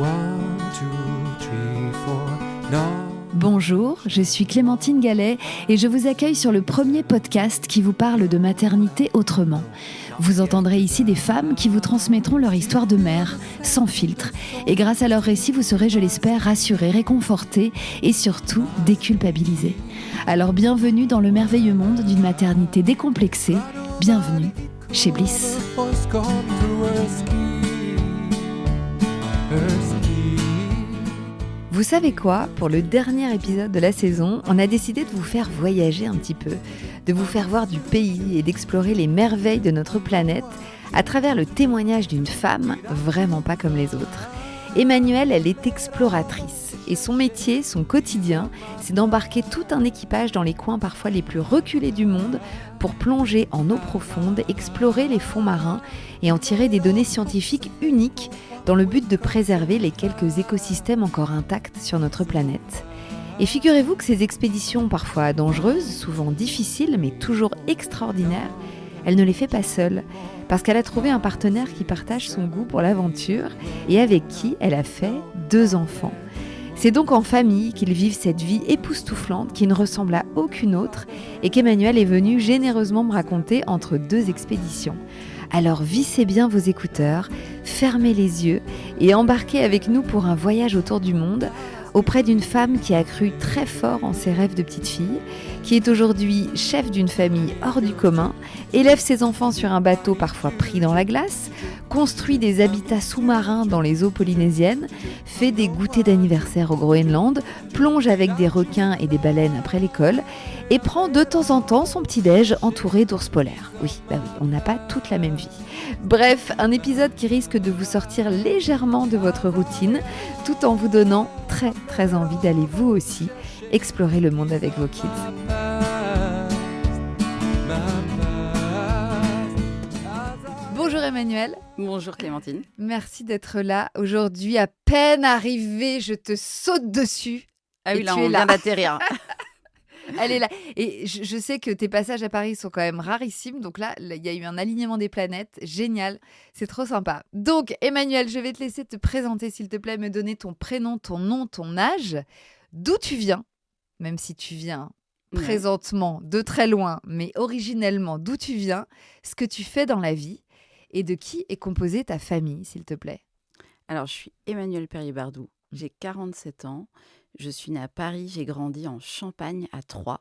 One, two, three, four. No. Bonjour, je suis Clémentine Gallet et je vous accueille sur le premier podcast qui vous parle de maternité autrement. Vous entendrez ici des femmes qui vous transmettront leur histoire de mère, sans filtre. Et grâce à leur récit, vous serez, je l'espère, rassurés, réconfortés et surtout déculpabilisés. Alors bienvenue dans le merveilleux monde d'une maternité décomplexée. Bienvenue chez Bliss. Vous savez quoi ? Pour le dernier épisode de la saison, on a décidé de vous faire voyager un petit peu, de vous faire voir du pays et d'explorer les merveilles de notre planète à travers le témoignage d'une femme vraiment pas comme les autres. Emmanuelle, elle est exploratrice et son métier, son quotidien, c'est d'embarquer tout un équipage dans les coins parfois les plus reculés du monde pour plonger en eau profonde, explorer les fonds marins et en tirer des données scientifiques uniques dans le but de préserver les quelques écosystèmes encore intacts sur notre planète. Et figurez-vous que ces expéditions parfois dangereuses, souvent difficiles mais toujours extraordinaires, elle ne les fait pas seule, parce qu'elle a trouvé un partenaire qui partage son goût pour l'aventure et avec qui elle a fait 2 enfants. C'est donc en famille qu'ils vivent cette vie époustouflante qui ne ressemble à aucune autre et qu'Emmanuelle est venue généreusement me raconter entre 2 expéditions. Alors vissez bien vos écouteurs, fermez les yeux et embarquez avec nous pour un voyage autour du monde auprès d'une femme qui a cru très fort en ses rêves de petite fille, qui est aujourd'hui chef d'une famille hors du commun, élève ses enfants sur un bateau parfois pris dans la glace, construit des habitats sous-marins dans les eaux polynésiennes, fait des goûters d'anniversaire au Groenland, plonge avec des requins et des baleines après l'école et prend de temps en temps son petit-déj entouré d'ours polaires. Oui, on n'a pas toute la même vie. Bref, un épisode qui risque de vous sortir légèrement de votre routine, tout en vous donnant très très envie d'aller vous aussi explorer le monde avec vos kids. Bonjour Emmanuelle. Bonjour Clémentine. Merci d'être là. Aujourd'hui, à peine arrivée, je te saute dessus. Ah oui, là, on vient d'atterrir. Elle est là. Et je sais que tes passages à Paris sont quand même rarissimes. Donc là, il y a eu un alignement des planètes. Génial. C'est trop sympa. Donc, Emmanuelle, je vais te laisser te présenter, s'il te plaît, me donner ton prénom, ton nom, ton âge, d'où tu viens, même si tu viens présentement de très loin, mais originellement d'où tu viens, ce que tu fais dans la vie et de qui est composée ta famille, s'il te plaît. Alors, je suis Emmanuelle Perrier-Bardou. J'ai 47 ans. Je suis née à Paris, j'ai grandi en Champagne à Troyes.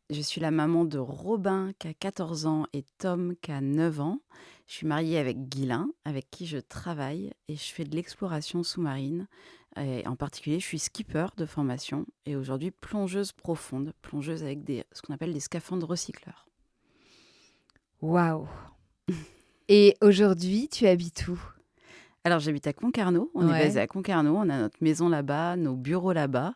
Je suis la maman de Robin qui a 14 ans et Tom qui a 9 ans. Je suis mariée avec Guylain, avec qui je travaille et je fais de l'exploration sous-marine. Et en particulier, je suis skipper de formation et aujourd'hui plongeuse profonde, plongeuse avec ce qu'on appelle des scaphandres recycleurs. Waouh. Et aujourd'hui, tu habites où ? Alors, j'habite à Concarneau. On est basé à Concarneau. On a notre maison là-bas, nos bureaux là-bas.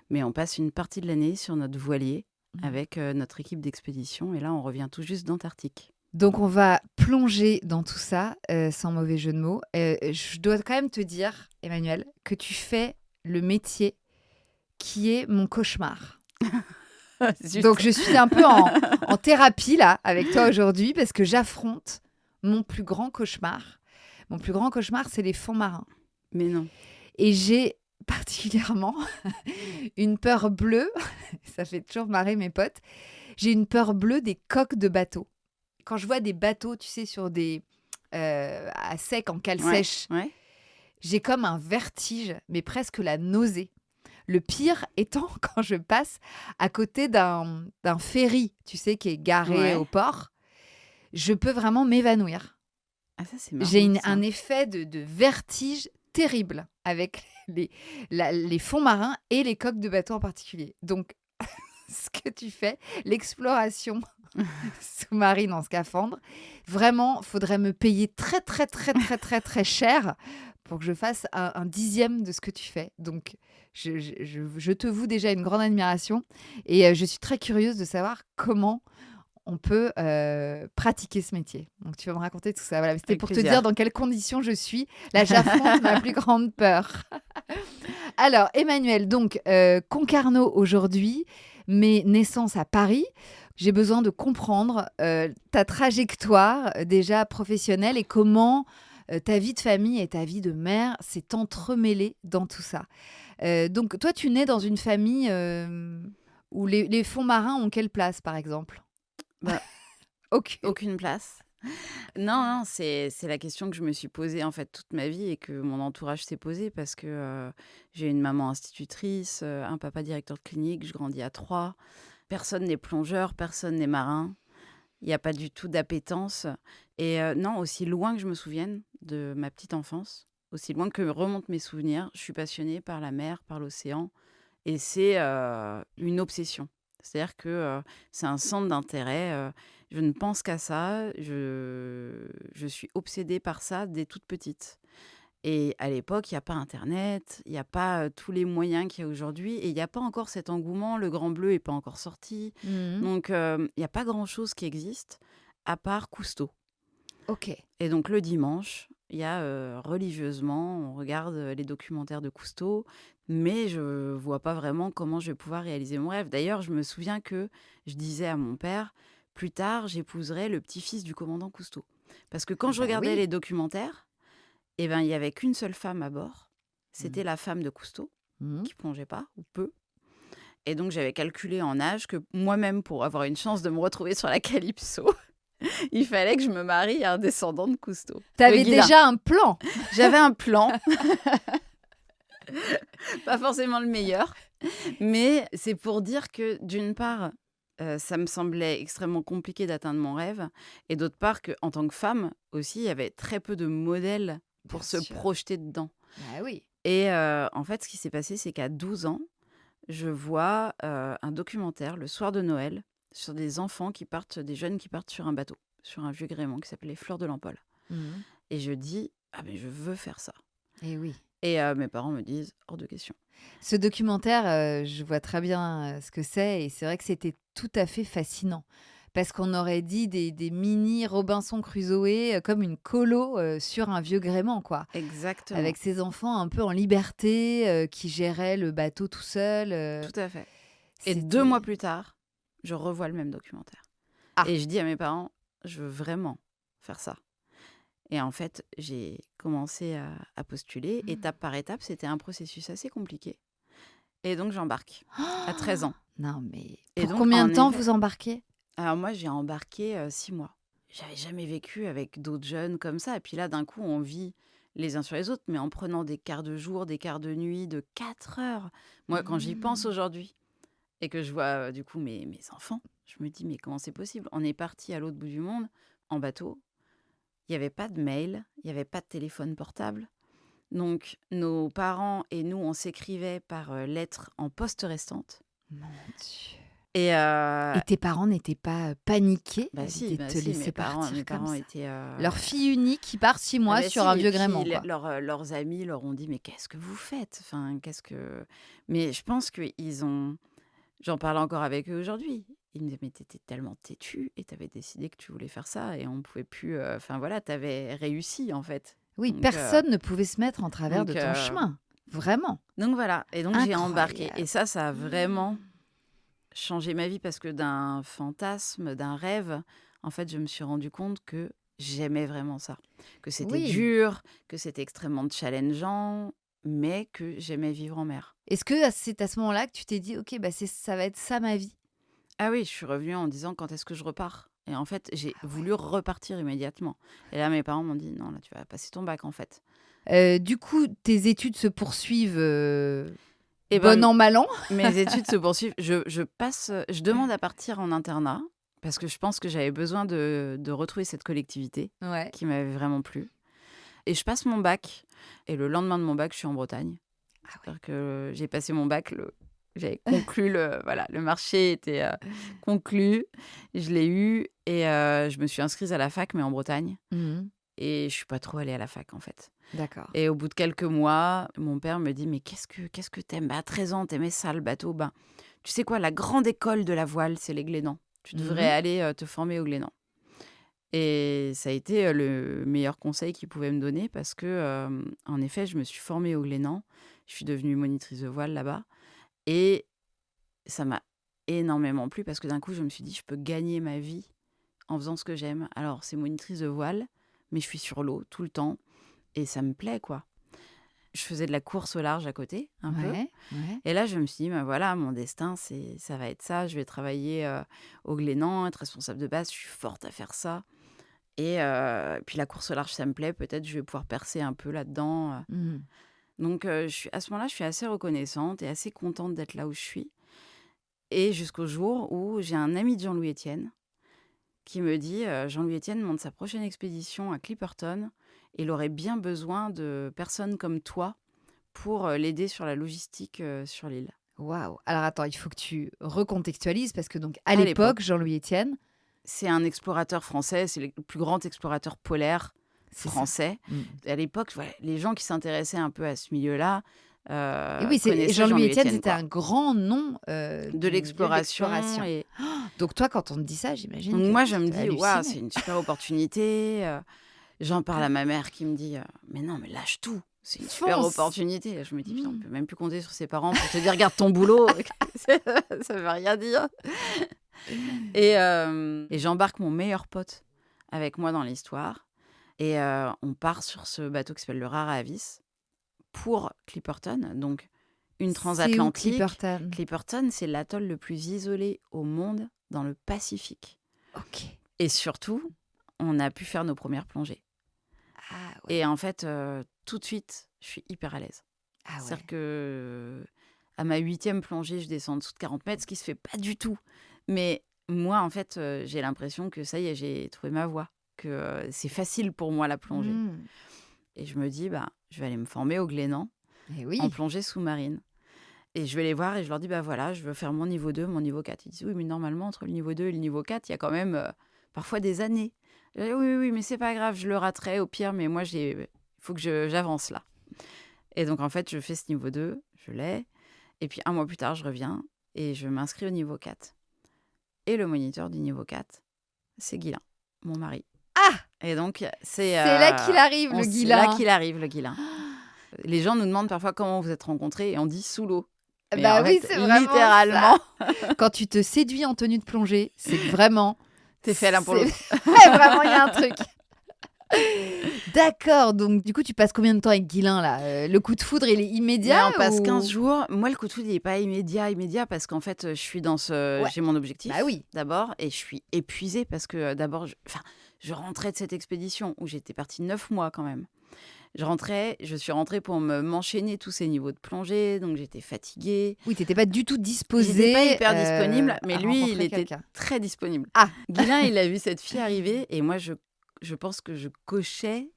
Mais on passe une partie de l'année sur notre voilier avec notre équipe d'expédition. Et là, on revient tout juste d'Antarctique. Donc, on va plonger dans tout ça, sans mauvais jeu de mots. Je dois quand même te dire, Emmanuelle, que tu fais le métier qui est mon cauchemar. Donc, je suis un peu en thérapie, là, avec toi aujourd'hui, parce que j'affronte mon plus grand cauchemar. Mon plus grand cauchemar, c'est les fonds marins. Mais non. Et j'ai particulièrement une peur bleue, ça fait toujours marrer mes potes, j'ai une peur bleue des coques de bateaux. Quand je vois des bateaux, tu sais, sur des à sec, en cale sèche, j'ai comme un vertige, mais presque la nausée. Le pire étant quand je passe à côté d'un ferry, tu sais, qui est garé au port, je peux vraiment m'évanouir. Ah, ça, c'est marrant, j'ai un effet de vertige terrible avec les fonds marins et les coques de bateau en particulier. Donc, ce que tu fais, l'exploration sous-marine en scaphandre, vraiment, il faudrait me payer très, très, très, très, très, très cher pour que je fasse un dixième de ce que tu fais. Donc, je te voue déjà une grande admiration et je suis très curieuse de savoir comment on peut pratiquer ce métier. Donc, tu vas me raconter tout ça. Voilà, c'était pour te dire dans quelles conditions je suis. Là, j'affronte ma plus grande peur. Alors, Emmanuelle, donc, Concarneau aujourd'hui, mais naissance à Paris. J'ai besoin de comprendre ta trajectoire déjà professionnelle et comment ta vie de famille et ta vie de mère s'est entremêlée dans tout ça. Donc toi, tu nais dans une famille où les fonds marins ont quelle place, par exemple? Bah, Aucune. aucune place. Non, c'est la question que je me suis posée en fait toute ma vie et que mon entourage s'est posé parce que j'ai une maman institutrice, un papa directeur de clinique, je grandis à 3. Personne n'est plongeur, personne n'est marin. Il n'y a pas du tout d'appétence. Et non, aussi loin que je me souvienne de ma petite enfance, aussi loin que remontent mes souvenirs, je suis passionnée par la mer, par l'océan. Et c'est une obsession. C'est-à-dire que c'est un centre d'intérêt. Je ne pense qu'à ça. Je suis obsédée par ça dès toute petite. Et à l'époque, il n'y a pas Internet, il n'y a pas tous les moyens qu'il y a aujourd'hui. Et il n'y a pas encore cet engouement. Le Grand Bleu n'est pas encore sorti. Mhm. Donc, il n'y a pas grand-chose qui existe à part Cousteau. Ok. Et donc, le dimanche, il y a religieusement, on regarde les documentaires de Cousteau, mais je ne vois pas vraiment comment je vais pouvoir réaliser mon rêve. D'ailleurs, je me souviens que je disais à mon père, plus tard, j'épouserai le petit-fils du commandant Cousteau. Parce que quand je regardais oui. les documentaires, eh ben, il n'y avait qu'une seule femme à bord. C'était la femme de Cousteau, Mhm. qui plongeait pas, ou peu. Et donc, j'avais calculé en âge que moi-même, pour avoir une chance de me retrouver sur la Calypso, il fallait que je me marie à un descendant de Cousteau. T'avais Le Guilin. déjà un plan. J'avais un plan. Pas forcément le meilleur. Mais c'est pour dire que, d'une part, ça me semblait extrêmement compliqué d'atteindre mon rêve. Et d'autre part, qu'en tant que femme aussi, il y avait très peu de modèles pour Bien se sûr. projeter dedans. Ah oui. Et en fait, ce qui s'est passé, c'est qu'à 12 ans, je vois un documentaire le soir de Noël sur des enfants qui partent, des jeunes qui partent sur un bateau, sur un vieux gréement qui s'appelait Fleur de l'Empole. Mhm. Et je dis, ah mais je veux faire ça. Et oui. Et mes parents me disent, hors de question. Ce documentaire, je vois très bien ce que c'est et c'est vrai que c'était tout à fait fascinant. Parce qu'on aurait dit des mini Robinson Crusoe comme une colo sur un vieux gréement, quoi. Exactement. Avec ses enfants un peu en liberté, qui géraient le bateau tout seul. Tout à fait. Et C'était- 2 mois plus tard, je revois le même documentaire. Ah. Et je dis à mes parents, je veux vraiment faire ça. Et en fait, j'ai commencé à postuler. Étape par étape, c'était un processus assez compliqué. Et donc, j'embarque à 13 ans. Non, mais Et pour donc, combien en de temps effet- vous embarquez? Alors moi, j'ai embarqué 6 mois. J'avais jamais vécu avec d'autres jeunes comme ça. Et puis là, d'un coup, on vit les uns sur les autres, mais en prenant des quarts de jour, des quarts de nuit de 4 heures. Moi, quand j'y pense aujourd'hui et que je vois du coup mes enfants, je me dis, mais comment c'est possible? On est parti à l'autre bout du monde en bateau. Il n'y avait pas de mail, il n'y avait pas de téléphone portable. Donc, nos parents et nous, on s'écrivait par lettres en poste restante. Mon Dieu. Et Et tes parents n'étaient pas paniqués à bah si, l'idée de te laisser partir mes comme parents ça? étaient... Leur fille unique qui part 6 mois bah sur si, un et vieux puis gréement, quoi. leurs amis leur ont dit, mais qu'est-ce que vous faites? Enfin, qu'est-ce que... Mais je pense qu'ils ont... J'en parle encore avec eux aujourd'hui. Ils me disaient, mais t'étais tellement têtue et t'avais décidé que tu voulais faire ça et on pouvait plus... Enfin voilà, t'avais réussi en fait. Oui, Donc, personne ne pouvait se mettre en travers de donc, ton chemin. Vraiment. Donc voilà, et donc j'ai embarqué. Incroyable. Et ça a vraiment changé ma vie parce que d'un fantasme, d'un rêve, en fait, je me suis rendu compte que j'aimais vraiment ça. Que c'était Oui. dur, que c'était extrêmement challengeant, mais que j'aimais vivre en mer. Est-ce que c'est à ce moment-là que tu t'es dit, ok, bah ça va être ça ma vie? Ah oui, je suis revenue en disant quand est-ce que je repars? Et en fait, j'ai voulu repartir immédiatement. Et là, mes parents m'ont dit non, là, tu vas passer ton bac en fait. Du coup, tes études se poursuivent Et ben, bon an, mal an. mes études se poursuivent. Je demande à partir en internat parce que je pense que j'avais besoin de retrouver cette collectivité Ouais. qui m'avait vraiment plu. Et je passe mon bac. Et le lendemain de mon bac, je suis en Bretagne. C'est-à-dire que j'ai passé mon bac, j'avais conclu le marché était conclu. Je l'ai eu et je me suis inscrite à la fac, mais en Bretagne. Mhm. Et je suis pas trop allée à la fac en fait. D'accord. Et au bout de quelques mois, mon père me dit, mais qu'est-ce que t'aimes? Bah, à 13 ans, t'aimais ça, le bateau. Ben, tu sais quoi, la grande école de la voile, c'est les Glénans. Tu devrais aller te former au Glénans. Et ça a été le meilleur conseil qu'il pouvait me donner parce que, en effet, je me suis formée au Glénans. Je suis devenue monitrice de voile là-bas. Et ça m'a énormément plu parce que d'un coup, je me suis dit, je peux gagner ma vie en faisant ce que j'aime. Alors, c'est monitrice de voile, mais je suis sur l'eau tout le temps. et ça me plaît, quoi. Je faisais de la course au large à côté, un peu. Ouais. Et là, je me suis dit, ben voilà, mon destin, ça va être ça. Je vais travailler au Glénan, être responsable de base. Je suis forte à faire ça. Et puis la course au large, ça me plaît. Peut-être je vais pouvoir percer un peu là-dedans. Mhm. Donc, à ce moment-là, je suis assez reconnaissante et assez contente d'être là où je suis. Et jusqu'au jour où j'ai un ami de Jean-Louis Etienne qui me dit, Jean-Louis Etienne monte sa prochaine expédition à Clipperton. Il aurait bien besoin de personnes comme toi pour l'aider sur la logistique sur l'île. Waouh. Alors attends, il faut que tu recontextualises parce que donc à À l'époque, Jean-Louis Etienne, C'est un explorateur français, c'est le plus grand explorateur polaire c'est ça. français. À l'époque, ouais, les gens qui s'intéressaient un peu à ce milieu-là Et oui, connaissaient Jean-Louis Etienne, c'était quoi. un grand nom De du milieu l'exploration. l'exploration. Et... Donc toi, quand on te dit ça, j'imagine Donc que moi, je me tu dois dis, waouh, halluciner. c'est une super opportunité. J'en parle à ma mère qui me dit, mais non, mais lâche tout. C'est une super Fonce. opportunité. Et je me dis, putain, on peut même plus compter sur ses parents pour te dire, garde ton boulot. Ça veut rien dire. Et j'embarque mon meilleur pote avec moi dans l'histoire. Et on part sur ce bateau qui s'appelle le Rara Avis pour Clipperton. Donc, une C'est où, transatlantique. Clipperton? Clipperton, c'est l'atoll le plus isolé au monde dans le Pacifique. Ok. Et surtout, on a pu faire nos premières plongées. Ah ouais. Et en fait, tout de suite, je suis hyper à l'aise. Ah ouais. C'est-à-dire que à ma 8e plongée, je descends en dessous de 40 mètres, ce qui se fait pas du tout. Mais moi, en fait, j'ai l'impression que ça y est, j'ai trouvé ma voie, que c'est facile pour moi la plongée. Mmh. Et je me dis, bah, je vais aller me former au Glénan Eh oui. en plongée sous-marine. Et je vais les voir et je leur dis, bah voilà, je veux faire mon niveau 2, mon niveau 4. Ils disent, oui, mais normalement, entre le niveau 2 et le niveau 4, il y a quand même parfois des années. Je dis, oui, mais c'est pas grave, je le raterai au pire, mais moi, il faut que j'avance là. Et donc, en fait, je fais ce niveau 2, je l'ai. Et puis, un mois plus tard, je reviens et je m'inscris au niveau 4. Et le moniteur du niveau 4, c'est Guylain, mon mari. Ah. Et donc, C'est là qu'il arrive, le C'est Guylain. là qu'il arrive, le Guylain. Les gens nous demandent parfois comment vous êtes rencontrés et on dit sous l'eau. Mais Bah en oui, fait, c'est vraiment littéralement, Quand tu te séduis en tenue de plongée, c'est que vraiment... t'es fait l'un pour l'autre. Ouais, vraiment, il y a un truc. D'accord, donc du coup, tu passes combien de temps avec Guylain là Le coup de foudre, il est immédiat Mais on passe ou... 15 jours. Moi, le coup de foudre, il n'est pas immédiat parce qu'en fait, je suis dans ce... Ouais. J'ai mon objectif Bah oui. d'abord et je suis épuisée parce que d'abord, je rentrais de cette expédition où j'étais partie 9 mois quand même. Je suis rentrée pour m'enchaîner tous ces niveaux de plongée, donc j'étais fatiguée. Oui, t'étais pas du tout disposée. J'étais pas hyper disponible, mais à lui, il rencontrer était quelqu'un. très disponible. Ah. Guylain, il a vu cette fille arriver et moi, je pense que je cochais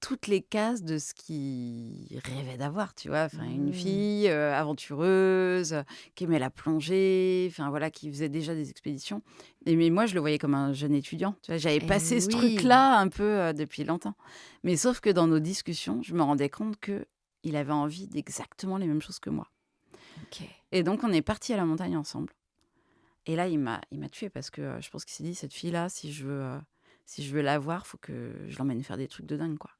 toutes les cases de ce qu'il rêvait d'avoir, tu vois. Enfin, une fille aventureuse, qui aimait la plongée, enfin voilà, qui faisait déjà des expéditions. Mais moi, je le voyais comme un jeune étudiant. Tu vois, j'avais passé ce oui. truc-là un peu depuis longtemps. Mais sauf que dans nos discussions, je me rendais compte qu'il avait envie d'exactement les mêmes choses que moi. Ok. Et donc, on est partis à la montagne ensemble. Et là, il m'a tuée parce que je pense qu'il s'est dit, cette fille-là, si je veux la voir, il faut que je l'emmène faire des trucs de dingue, quoi.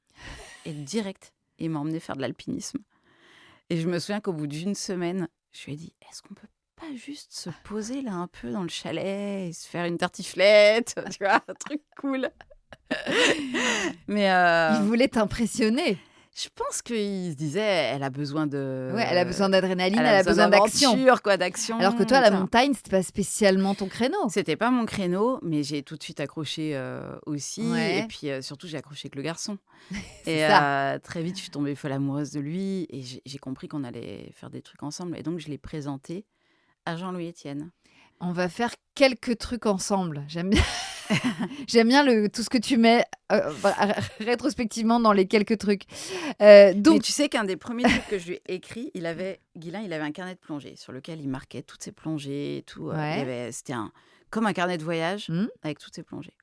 Et direct, il m'a emmené faire de l'alpinisme. Et je me souviens qu'au bout d'une semaine, je lui ai dit, est-ce qu'on peut pas juste se poser là un peu dans le chalet et se faire une tartiflette, tu vois, un truc cool. Mais Il voulait t'impressionner. je pense qu'il se disait, elle a besoin de... Ouais, elle a besoin d'adrénaline, elle a besoin d'action. d'aventure, quoi, d'action. Alors que toi, la tiens. montagne, c'était pas spécialement ton créneau. C'était pas mon créneau, mais j'ai tout de suite accroché aussi. Ouais. Et puis surtout, j'ai accroché avec le garçon. C'est Et ça. très vite, je suis tombée folle amoureuse de lui. Et j'ai compris qu'on allait faire des trucs ensemble. Et donc, je l'ai présenté à Jean-Louis Etienne. On va faire quelques trucs ensemble. J'aime bien, j'aime bien tout ce que tu mets rétrospectivement dans les quelques trucs. Mais Donc, tu sais qu'un des premiers trucs que je lui ai écrit, Guylain, il avait un carnet de plongée sur lequel il marquait toutes ses plongées et tout. Ouais. C'était comme un carnet de voyage Hmm. avec toutes ses plongées.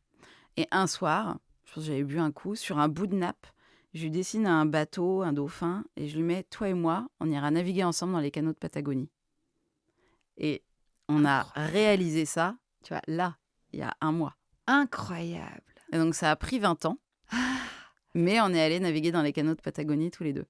Et un soir, je pense que j'avais bu un coup, sur un bout de nappe, je lui dessine un bateau, un dauphin, et je lui mets, toi et moi, on ira naviguer ensemble dans les canaux de Patagonie. Et on a réalisé ça, tu vois, là, il y a un mois. incroyable. Et donc, ça a pris 20 ans. Mais on est allés naviguer dans les canaux de Patagonie tous les deux.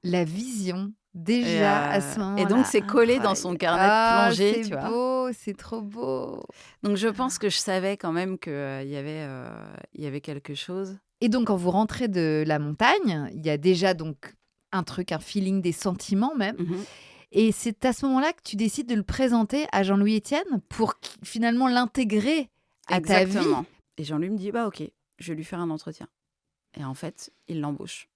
La vision, déjà à ce moment-là. Et donc, c'est collé dans son carnet de plongée, tu vois. C'est beau, c'est trop beau. Donc, je pense que je savais quand même qu'il y avait quelque chose. Et donc, quand vous rentrez de la montagne, il y a déjà donc un feeling, des sentiments même. Mhm. Et c'est à ce moment-là que tu décides de le présenter à Jean-Louis Etienne pour finalement l'intégrer à ta vie. Exactement. Et Jean-Louis me dit, bah ok, je vais lui faire un entretien. Et en fait, il l'embauche.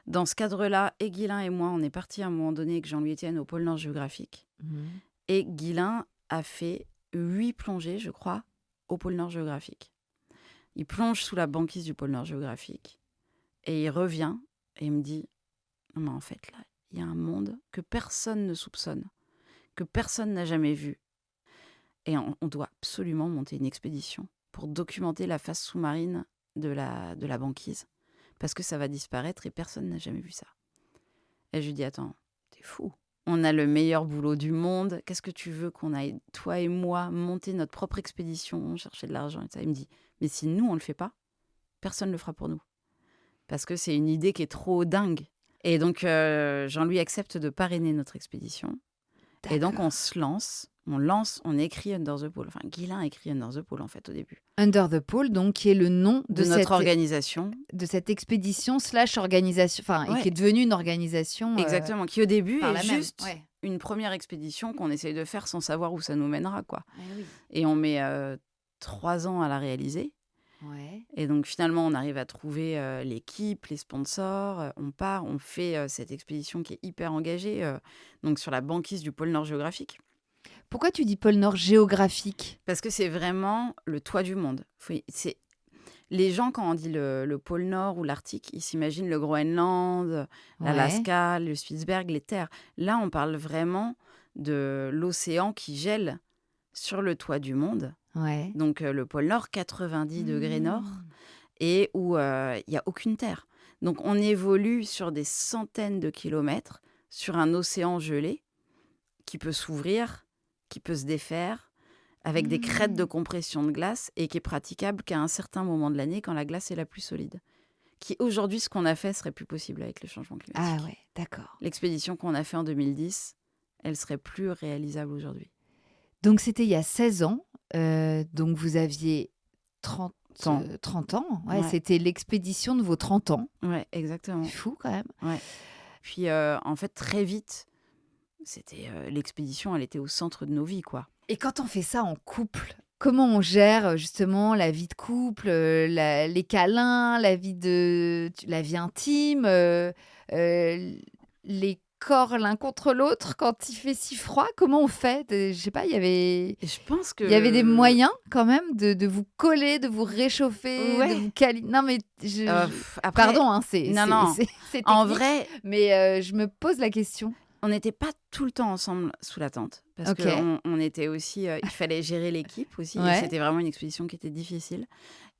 Dans ce cadre-là, et Guylain et moi, on est partis à un moment donné avec Jean-Louis Etienne au pôle Nord géographique. Et Guylain a fait 8 plongées, je crois, au pôle Nord géographique. Il plonge sous la banquise du pôle Nord géographique. Et il revient et il me dit, non mais en fait là, il y a un monde que personne ne soupçonne, que personne n'a jamais vu. Et on doit absolument monter une expédition pour documenter la face sous-marine de la banquise. Parce que ça va disparaître et personne n'a jamais vu ça. Et je lui dis, attends, t'es fou. On a le meilleur boulot du monde. Qu'est-ce que tu veux qu'on aille, toi et moi, monter notre propre expédition, chercher de l'argent et ça. Il me dit, mais si nous, on ne le fait pas, personne ne le fera pour nous. Parce que c'est une idée qui est trop dingue. Et donc, Jean-Louis accepte de parrainer notre expédition. Et donc, on se lance, on écrit Under the Pole. Enfin, Guylain écrit Under the Pole, en fait, au début. Under the Pole, donc, qui est le nom De notre organisation. De cette expédition / organisation, et qui est devenue une organisation. Exactement, qui au début est juste Ouais. une première expédition qu'on essaye de faire sans savoir où ça nous mènera, quoi. Oui. Et on met 3 ans à la réaliser. Ouais. Et donc finalement, on arrive à trouver l'équipe, les sponsors. On part, on fait cette expédition qui est hyper engagée, donc sur la banquise du pôle Nord géographique. Pourquoi tu dis pôle Nord géographique ? Parce que c'est vraiment le toit du monde. Les gens, quand on dit le pôle Nord ou l'Arctique, ils s'imaginent le Groenland, l'Alaska, le Spitzberg, les terres. Là, on parle vraiment de l'océan qui gèle sur le toit du monde. Ouais. Donc le pôle Nord, 90 degrés nord, et où il n'y a aucune terre. Donc on évolue sur des centaines de kilomètres, sur un océan gelé, qui peut s'ouvrir, qui peut se défaire, avec des crêtes de compression de glace, et qui est praticable qu'à un certain moment de l'année, quand la glace est la plus solide. Qui aujourd'hui, ce qu'on a fait, serait plus possible avec le changement climatique. Ah ouais, d'accord. L'expédition qu'on a fait en 2010, elle serait plus réalisable aujourd'hui. Donc c'était il y a 16 ans. Donc vous aviez 30 ans. Ouais, Ouais. C'était l'expédition de vos 30 ans. Ouais, exactement. C'est fou quand même. Ouais. Puis en fait, très vite, c'était l'expédition, elle était au centre de nos vies, quoi. Et quand on fait ça en couple, comment on gère justement la vie de couple, les câlins, la vie intime, les corps l'un contre l'autre quand il fait si froid? Comment on fait? Je sais pas, il y avait des moyens quand même de vous coller, de vous réchauffer, de vous câliner. Non mais après, pardon, hein, c'est technique, en vrai, mais je me pose la question. on n'était pas tout le temps ensemble sous la tente. Parce qu'on était aussi... il fallait gérer l'équipe aussi. Ouais. Et c'était vraiment une expédition qui était difficile.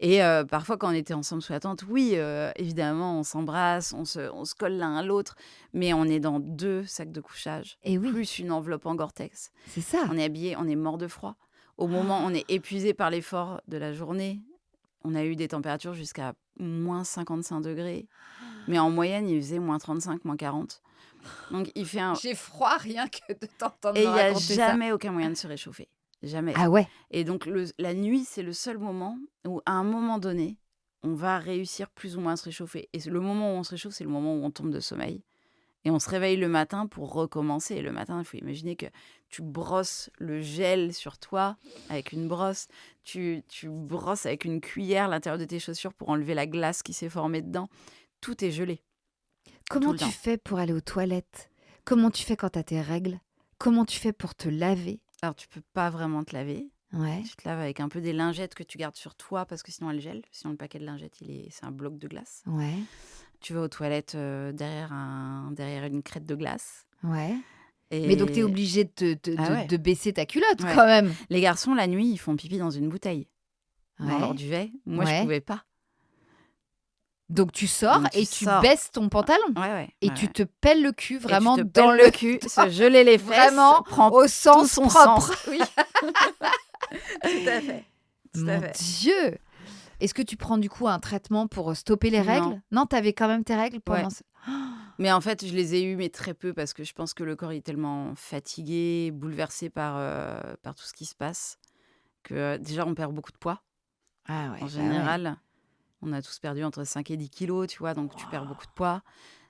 Et parfois, quand on était ensemble sous la tente, oui, évidemment, on s'embrasse, on se colle l'un à l'autre. Mais on est dans 2 sacs de couchage. Et oui. Plus une enveloppe en Gore-Tex. C'est ça. On est habillés, on est mort de froid. Au moment où on est épuisé par l'effort de la journée, on a eu des températures jusqu'à moins 55 degrés. Mais en moyenne, il faisait moins 35, moins 40. Donc, il fait J'ai froid rien que de t'entendre et il n'y a raconter jamais aucun moyen de se réchauffer. Jamais. Ah ouais. Et donc, la nuit, c'est le seul moment où, à un moment donné, on va réussir plus ou moins à se réchauffer. Et le moment où on se réchauffe, c'est le moment où on tombe de sommeil. Et on se réveille le matin pour recommencer. Et le matin, il faut imaginer que tu brosses le gel sur toi avec une brosse. Tu brosses avec une cuillère l'intérieur de tes chaussures pour enlever la glace qui s'est formée dedans. Tout est gelé. Comment tu fais pour aller aux toilettes? Comment tu fais quand tu as tes règles? Comment tu fais pour te laver? Alors, tu peux pas vraiment te laver. Ouais. Tu te laves avec un peu des lingettes que tu gardes sur toi parce que sinon elles gèlent. Sinon, le paquet de lingettes, c'est un bloc de glace. Ouais. Tu vas aux toilettes derrière une crête de glace. Ouais. Et... Mais donc, tu es obligé de baisser ta culotte Ouais. quand même. Les garçons, la nuit, ils font pipi dans une bouteille. Dans Ouais. leur duvet. Moi, je pouvais pas. Donc, tu sors Donc, et tu baisses ton pantalon. Ouais. Et tu te pelles le cul vraiment et tu te dans pelles le cul, se geler les fesses. Vraiment prend au sens son propre. sens. Oui. Tout à fait. Mon Dieu! Est-ce que tu prends du coup un traitement pour stopper les règles? Non, t'avais quand même tes règles pendant... Mais en fait, je les ai eues, mais très peu, parce que je pense que le corps est tellement fatigué, bouleversé par tout ce qui se passe, que déjà, on perd beaucoup de poids, Ah ouais, en général. On a tous perdu entre 5 et 10 kilos, tu vois, donc tu perds beaucoup de poids.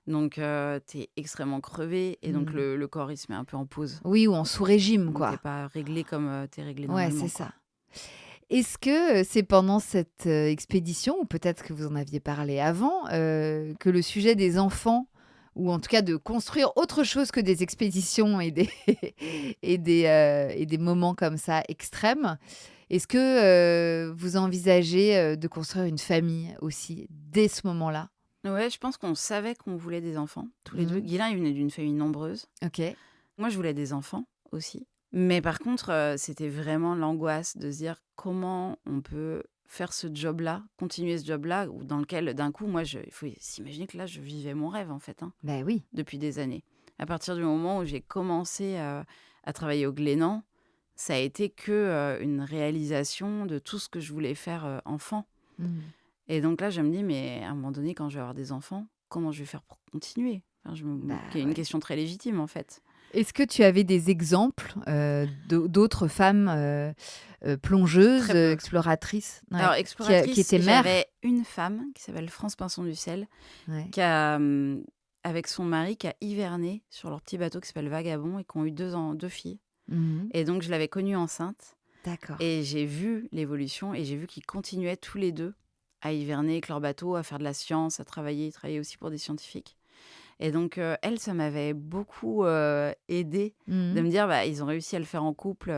Donc, t'es extrêmement crevé et donc Mmh. le corps, il se met un peu en pause. Oui, ou en sous-régime, Donc, t'es quoi. pas réglé comme t'es réglé Ouais, normalement, c'est quoi. ça. Est-ce que c'est pendant cette expédition, ou peut-être que vous en aviez parlé avant, que le sujet des enfants, ou en tout cas de construire autre chose que des expéditions et des, et des moments comme ça extrêmes, est-ce que vous envisagez de construire une famille aussi dès ce moment-là? Ouais, je pense qu'on savait qu'on voulait des enfants, tous les deux. Mhm. Guylain, il venait d'une famille nombreuse. Ok. Moi, je voulais des enfants aussi. Mais par contre, c'était vraiment l'angoisse de se dire comment on peut faire ce job-là, continuer ce job-là, dans lequel, d'un coup, il faut s'imaginer que là, je vivais mon rêve, en fait, hein, Ben oui. depuis des années. À partir du moment où j'ai commencé à travailler au Glénan, ça a été que une réalisation de tout ce que je voulais faire enfant. Mhm. Et donc là, je me dis, mais à un moment donné, quand je vais avoir des enfants, comment je vais faire pour continuer? Enfin, Bah qui est une ouais. question très légitime, en fait. Est-ce que tu avais des exemples d'autres femmes plongeuses, Très peu. exploratrices, Alors, ouais, qui exploratrice, étaient mères? j'avais une femme qui s'appelle France Pinson du Sel, Ouais. qui a, avec son mari, qui a hiverné sur leur petit bateau qui s'appelle Vagabond et qui ont eu 2 filles. Mhm. Et donc, je l'avais connue enceinte D'accord. et j'ai vu l'évolution et j'ai vu qu'ils continuaient tous les deux à hiverner avec leur bateau, à faire de la science, à travailler. Ils travaillaient aussi pour des scientifiques. Et donc, elle, ça m'avait beaucoup aidée de Mhm. me dire, bah, ils ont réussi à le faire en couple.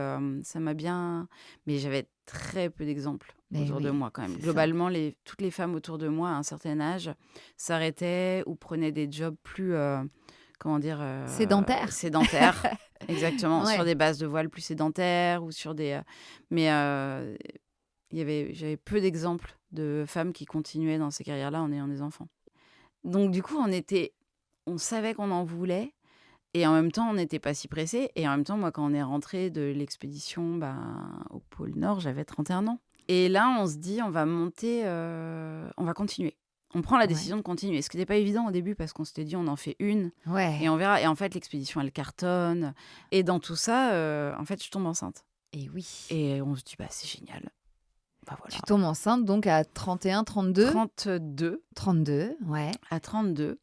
Ça m'a bien. Mais j'avais très peu d'exemples Mais autour de oui, moi quand même. c'est ça. Globalement, toutes les femmes autour de moi, à un certain âge, s'arrêtaient ou prenaient des jobs plus, comment dire, Sédentaires. sédentaires. Exactement, sur Ouais. des bases de voile plus sédentaires ou sur des. Mais j'avais peu d'exemples de femmes qui continuaient dans ces carrières-là en ayant des enfants. Donc, du coup, on savait qu'on en voulait et en même temps, on n'était pas si pressés. Et en même temps, moi, quand on est rentré de l'expédition au pôle Nord, j'avais 31 ans. Et là, on se dit, on va monter, on va continuer. On prend la Ouais. décision de continuer. Ce qui n'était pas évident au début parce qu'on s'était dit, on en fait une Ouais. et on verra. Et en fait, l'expédition, elle cartonne. Et dans tout ça, en fait, je tombe enceinte. Et oui. Et on se dit, bah, c'est génial. Bah, voilà. Tu tombes enceinte donc à 31, 32? 32 32, ouais. à 32.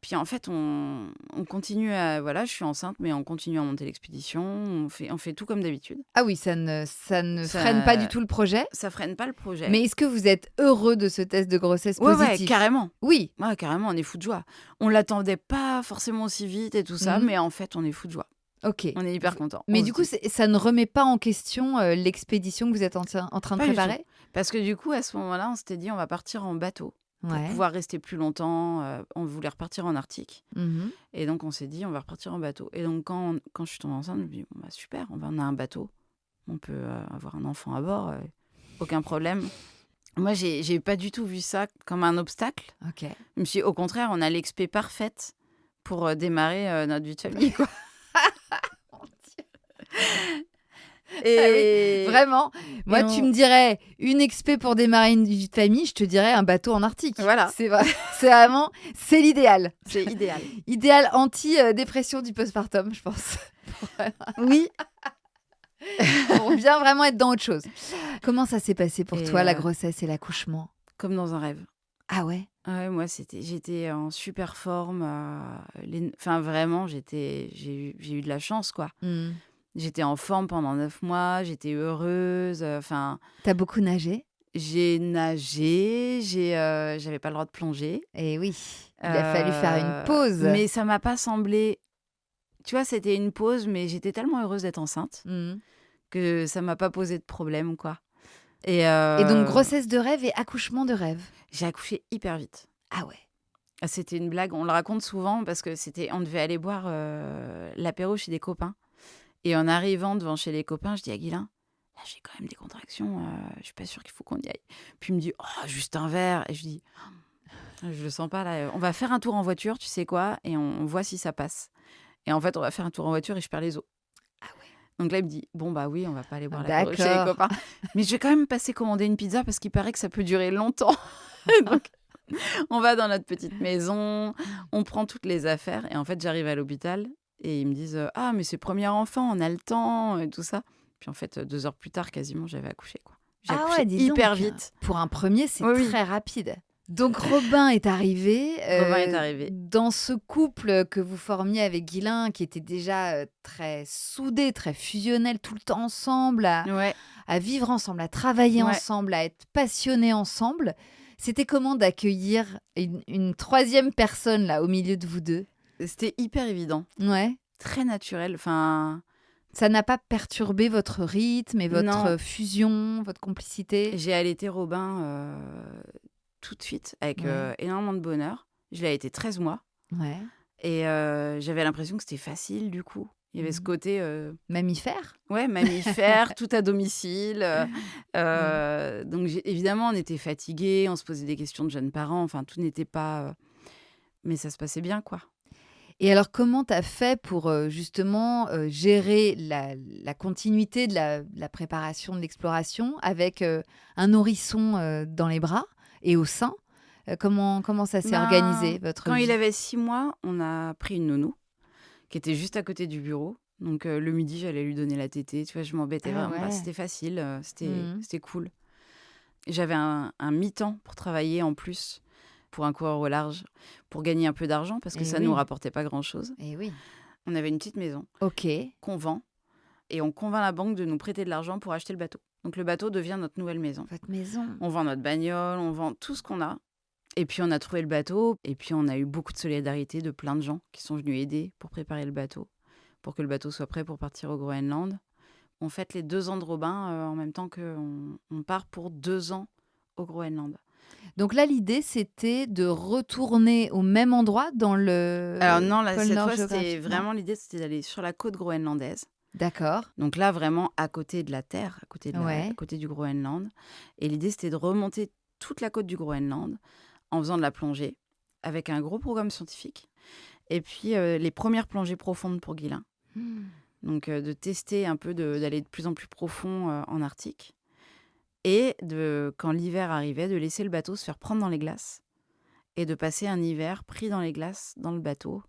Puis en fait, on continue à. Voilà, je suis enceinte, mais on continue à monter l'expédition. On fait tout comme d'habitude. Ah oui, ça ne freine pas du tout le projet. Ça freine pas le projet. Mais est-ce que vous êtes heureux de ce test de grossesse ouais, positif? carrément. Oui. Ouais, carrément, on est fou de joie. On l'attendait pas forcément aussi vite et tout ça, Mhm. mais en fait, on est fou de joie. Ok. On est hyper contents. Mais On du se coup, dit- ça ne remet pas en question l'expédition que vous êtes en train de Pas du préparer? Parce que du coup, à ce moment-là, on s'était dit, on va partir en bateau pour Ouais. pouvoir rester plus longtemps. On voulait repartir en Arctique. Mhm. Et donc, on s'est dit, on va repartir en bateau. Et donc, quand je suis tombée enceinte, je me dis, bon, bah, super, on a un bateau. On peut avoir un enfant à bord. Aucun problème. Moi, j'ai pas du tout vu ça comme un obstacle. Ok. Je me suis dit, au contraire, on a l'expé parfaite pour démarrer notre vie de famille, quoi. Et Ah oui, vraiment. Moi, on- tu me dirais une expé pour démarrer une vie de famille, je te dirais un bateau en Arctique. Voilà. C'est vrai. C'est vraiment, c'est l'idéal. c'est idéal. Idéal anti-dépression du postpartum, je pense. Oui. Pour bien vraiment être dans autre chose. Comment ça s'est passé pour Et, toi, la grossesse et l'accouchement? Comme dans un rêve. Ah ouais? Ouais, moi, j'étais en super forme. Enfin, vraiment, j'ai eu de la chance, quoi. Hmm. J'étais en forme pendant 9 mois, j'étais heureuse. Enfin, T'as beaucoup nagé? j'ai nagé, j'avais pas le droit de plonger. Eh oui, il a fallu faire une pause. Mais ça m'a pas semblé. Tu vois, c'était une pause, mais j'étais tellement heureuse d'être enceinte Hmm. que ça m'a pas posé de problème, quoi. Et donc, grossesse de rêve et accouchement de rêve. J'ai accouché hyper vite. Ah ouais. Ah, c'était une blague, on le raconte souvent parce que on devait aller boire l'apéro chez des copains. Et en arrivant devant chez les copains, je dis à Guylain, là j'ai quand même des contractions, je suis pas sûre qu'il faut qu'on y aille. Puis il me dit, oh, juste un verre. Et je dis, oh, je le sens pas là, on va faire un tour en voiture, tu sais quoi, et on voit si ça passe. Et en fait, on va faire un tour en voiture et je perds les os. Ah ouais. Donc là, il me dit, bon bah oui, on va pas aller boire l'apéro chez les D'accord. copains. Mais je vais quand même passer commander une pizza parce qu'il paraît que ça peut durer longtemps. Donc, on va dans notre petite maison, on prend toutes les affaires. Et en fait, j'arrive à l'hôpital et ils me disent, ah, mais c'est premier enfant, on a le temps et tout ça. Puis en fait, 2 heures plus tard, quasiment, j'avais accouché, quoi. J'ai Ah accouché ouais, dis hyper donc. vite. Pour un premier, c'est Oui, oui. très rapide. Donc Robin est arrivé. Robin est arrivé. Dans ce couple que vous formiez avec Guylain, qui était déjà très soudé, très fusionnel, tout le temps ensemble, Ouais, à vivre ensemble, à travailler ouais. ensemble, à être passionnés ensemble. C'était comment d'accueillir une troisième personne là au milieu de vous deux? C'était hyper évident, Ouais. très naturel. Enfin, Ça n'a pas perturbé votre rythme et non, votre fusion, votre complicité? j'ai allaité Robin tout de suite avec Ouais. énormément de bonheur. Je l'ai allaité 13 mois Ouais. et j'avais l'impression que c'était facile du coup. Il y avait ce Mhm. côté Mammifère? ouais, mammifère, tout à domicile. Ouais. Donc évidemment, on était fatigués, on se posait des questions de jeunes parents, enfin tout n'était pas mais ça se passait bien quoi. Et alors, comment tu as fait pour justement gérer la continuité de la préparation de l'exploration avec un nourrisson dans les bras et au sein? Comment ça s'est Ben, organisé, votre quand il vie? avait 6 mois, on a pris une nounou qui était juste à côté du bureau. Donc le midi, j'allais lui donner la tétée. Tu vois, je m'embêtais Ah vraiment pas. ouais. C'était facile, Mhm. c'était cool. J'avais un mi-temps pour travailler en plus pour un coureur au large, pour gagner un peu d'argent parce que Eh ça ne nous oui, rapportait pas grand-chose. eh oui. On avait une petite maison Ok, qu'on vend et on convainc la banque de nous prêter de l'argent pour acheter le bateau. Donc le bateau devient notre nouvelle maison. votre maison. On vend notre bagnole, on vend tout ce qu'on a. Et puis on a trouvé le bateau et puis on a eu beaucoup de solidarité de plein de gens qui sont venus aider pour préparer le bateau, pour que le bateau soit prêt pour partir au Groenland. On fête les 2 ans de Robin en même temps qu'on part pour 2 ans au Groenland. Donc là, l'idée, c'était de retourner au même endroit dans Alors le non, là, pôle cette Nord fois, c'était géographique, non? vraiment l'idée, c'était d'aller sur la côte groenlandaise. D'accord. Donc là, vraiment à côté de la Terre, à Ouais. côté du Groenland. Et l'idée, c'était de remonter toute la côte du Groenland en faisant de la plongée, avec un gros programme scientifique. Et puis, les premières plongées profondes pour Guylain. Hmm. Donc, de tester un peu, d'aller de plus en plus profond en Arctique. Et quand l'hiver arrivait, de laisser le bateau se faire prendre dans les glaces. Et de passer un hiver pris dans les glaces, dans le bateau,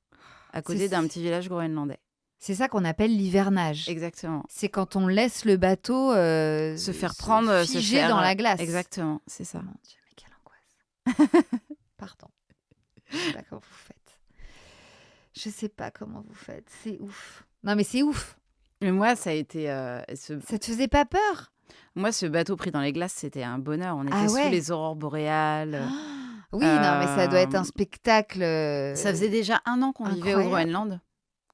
à côté d'un petit village groenlandais. C'est ça qu'on appelle l'hivernage. Exactement. C'est quand on laisse le bateau Se faire prendre, se figé faire... dans la glace. Exactement, c'est ça. Mon Dieu, mais quelle angoisse. Pardon. Je sais pas comment vous faites. Je sais pas comment vous faites. C'est ouf. Non, mais c'est ouf. Mais moi, ça a été... Ça te faisait pas peur? Moi, ce bateau pris dans les glaces, c'était un bonheur. On était Ah sous ouais. les aurores boréales. Oui, non, mais ça doit être un Euh, spectacle. Ça faisait déjà 1 an qu'on vivait au incroyable. Groenland,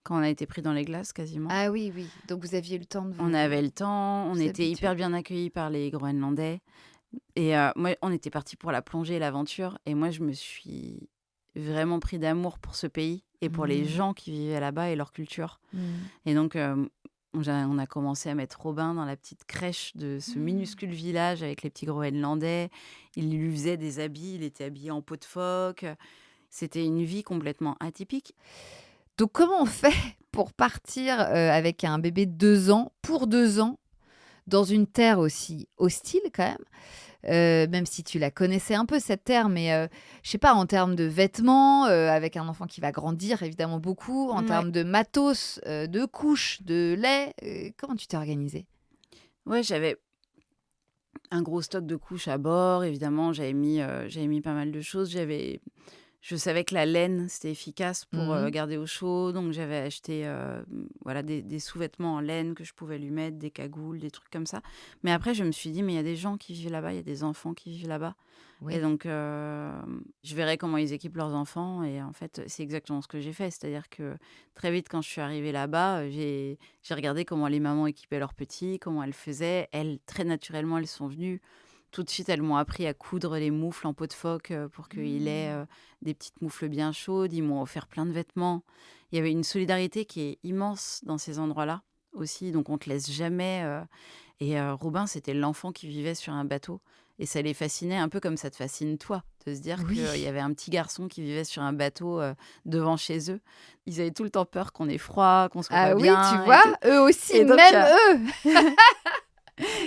quand on a été pris dans les glaces quasiment. Ah oui, oui. Donc vous aviez eu le temps de vous. On avait le temps, on vous était habituer. hyper bien accueillis par les Groenlandais. Et moi, on était partis pour la plongée et l'aventure. Et moi, je me suis vraiment pris d'amour pour ce pays et pour les Mhm. gens qui vivaient là-bas et leur culture. Mm. Et donc, on a commencé à mettre Robin dans la petite crèche de ce minuscule village avec les petits Groenlandais. Il lui faisait des habits, il était habillé en peau de phoque. C'était une vie complètement atypique. Donc comment on fait pour partir avec un bébé de 2 ans, pour 2 ans, dans une terre aussi hostile quand même si tu la connaissais un peu cette terre, mais je sais pas, en termes de vêtements, avec un enfant qui va grandir évidemment beaucoup, en Ouais. termes de matos, de couches, de lait, comment tu t'es organisée? Ouais, j'avais un gros stock de couches à bord, évidemment. J'avais mis pas mal de choses. Je savais que la laine, c'était efficace pour Mhm. garder au chaud. Donc, j'avais acheté voilà, des sous-vêtements en laine que je pouvais lui mettre, des cagoules, des trucs comme ça. Mais après, je me suis dit, mais il y a des gens qui vivent là-bas, il y a des enfants qui vivent là-bas. Oui. Et donc, je verrai comment ils équipent leurs enfants. Et en fait, c'est exactement ce que j'ai fait. C'est-à-dire que très vite, quand je suis arrivée là-bas, j'ai regardé comment les mamans équipaient leurs petits, comment elles faisaient. Elles, très naturellement, elles sont venues. Tout de suite, elles m'ont appris à coudre les moufles en peau de phoque pour qu'il ait des petites moufles bien chaudes. Ils m'ont offert plein de vêtements. Il y avait une solidarité qui est immense dans ces endroits-là aussi. Donc, on ne te laisse jamais. Et Robin, c'était l'enfant qui vivait sur un bateau. Et ça les fascinait un peu comme ça te fascine toi, de se dire Oui. qu'il y avait un petit garçon qui vivait sur un bateau devant chez eux. Ils avaient tout le temps peur qu'on ait froid, qu'on soit Ah pas oui, bien. tu et vois, tout. eux aussi, Et donc, même eux.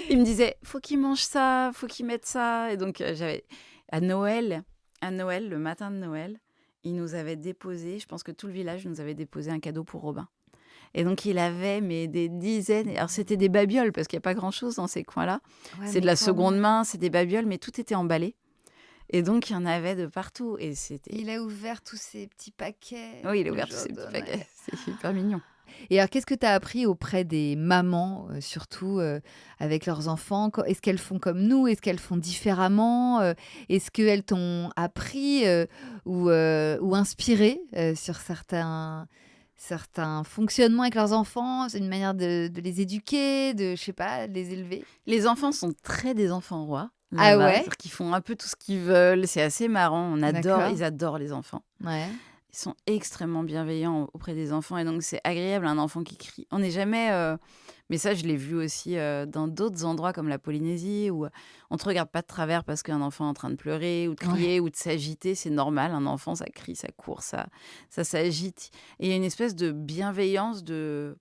il me disait, faut qu'il mange ça, faut qu'il mette ça. Et donc, j'avais à Noël, le matin de Noël, ils nous avaient déposé, je pense que tout le village nous avait déposé un cadeau pour Robin. Et donc, il avait des dizaines. Alors, c'était des babioles, parce qu'il n'y a pas grand-chose dans ces coins-là. Ouais, C'est mais de la quand seconde même. main, c'est des babioles, mais tout était emballé. Et donc, il y en avait de partout. Et c'était... Il a ouvert tous ces petits paquets Oui, il a de ouvert tous ces petits Jordan, paquets. ouais. C'est hyper mignon. Et alors, qu'est-ce que tu as appris auprès des mamans, surtout avec leurs enfants? Est-ce qu'elles font comme nous? Est-ce qu'elles font différemment? Est-ce qu'elles t'ont appris ou inspiré sur certains fonctionnements avec leurs enfants? C'est une manière de les éduquer, je sais pas, de les élever? Les enfants sont très des enfants rois, Ah là-bas. ouais? C'est-à-dire qu'ils font un peu tout ce qu'ils veulent. C'est assez marrant. D'accord. Ils adorent les enfants. Ouais. Ils sont extrêmement bienveillants auprès des enfants. Et donc, c'est agréable, un enfant qui crie. On n'est jamais... Mais ça, je l'ai vu aussi dans d'autres endroits comme la Polynésie, où on ne te regarde pas de travers parce qu'un enfant est en train de pleurer ou de crier ou de s'agiter. C'est normal. Un enfant, ça crie, ça court, ça s'agite. Et il y a une espèce de bienveillance de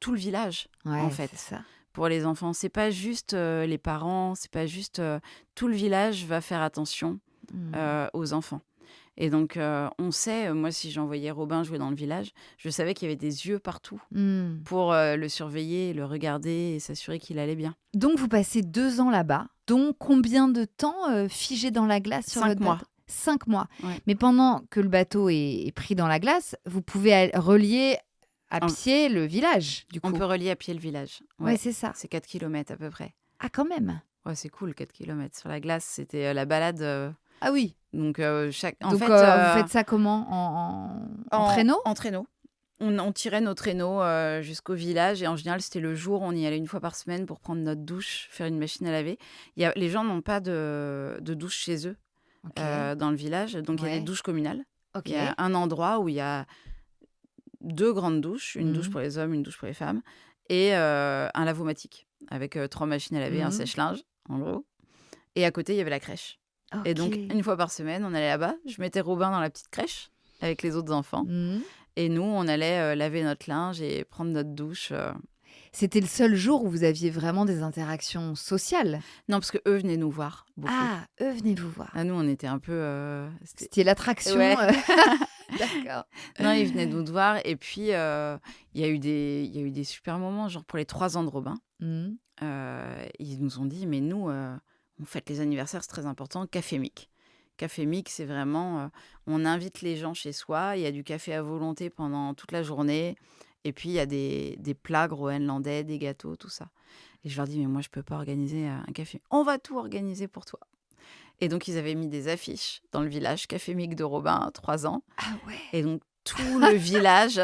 tout le village, Ouais, en fait. c'est ça. Pour les enfants, c'est pas juste les parents, c'est pas juste tout le village va faire attention aux enfants. Et donc on sait, moi si j'envoyais Robin jouer dans le village, je savais qu'il y avait des yeux partout pour le surveiller, le regarder et s'assurer qu'il allait bien. Donc, vous passez 2 ans là-bas, dont combien de temps figé dans la glace sur 5 votre mois. bateau? 5 mois. Ouais. Mais pendant que le bateau est pris dans la glace, vous pouvez relier à En- pied le village, du coup. On peut relier à pied le village. Ouais, c'est ça. C'est 4 km à peu près. Ah, quand même. Ouais, c'est cool, 4 km sur la glace. C'était la balade. Ah oui. Donc, en Donc, fait, vous faites ça comment? En traîneau? En traîneau. On tirait nos traîneaux jusqu'au village et en général, c'était le jour. On y allait une fois par semaine pour prendre notre douche, faire une machine à laver. Les gens n'ont pas de douche chez eux Ok. dans le village. Donc, il y a Ouais. des douches communales. Ok. Il y a un endroit où il y a 2 grandes douches, une douche Mhm. pour les hommes, une douche pour les femmes, et un lavomatique avec 3 machines à laver, un Mhm. sèche-linge, en gros. Et à côté, il y avait la crèche. Et donc, Ok. une fois par semaine, on allait là-bas. Je mettais Robin dans la petite crèche avec les autres enfants. Mhm. Et nous, on allait laver notre linge et prendre notre douche. C'était le seul jour où vous aviez vraiment des interactions sociales. Non, parce qu'eux venaient nous voir beaucoup. Ah, eux venaient vous voir. Nous, on était un peu... C'était l'attraction. Ouais. D'accord. Non, ils venaient nous voir. Et puis, il y a eu des super moments. Genre, pour les 3 ans de Robin, Mhm. ils nous ont dit, mais nous, on fête les anniversaires, c'est très important. Café Mic. Café Mic, c'est vraiment... on invite les gens chez soi. Il y a du café à volonté pendant toute la journée. Et puis, il y a des plats groenlandais, des gâteaux, tout ça. Et je leur dis, mais moi, je peux pas organiser un café. On va tout organiser pour toi. Et donc, ils avaient mis des affiches dans le village, Café Mic de Robin, 3 ans. Ah ouais. Et donc, tout le village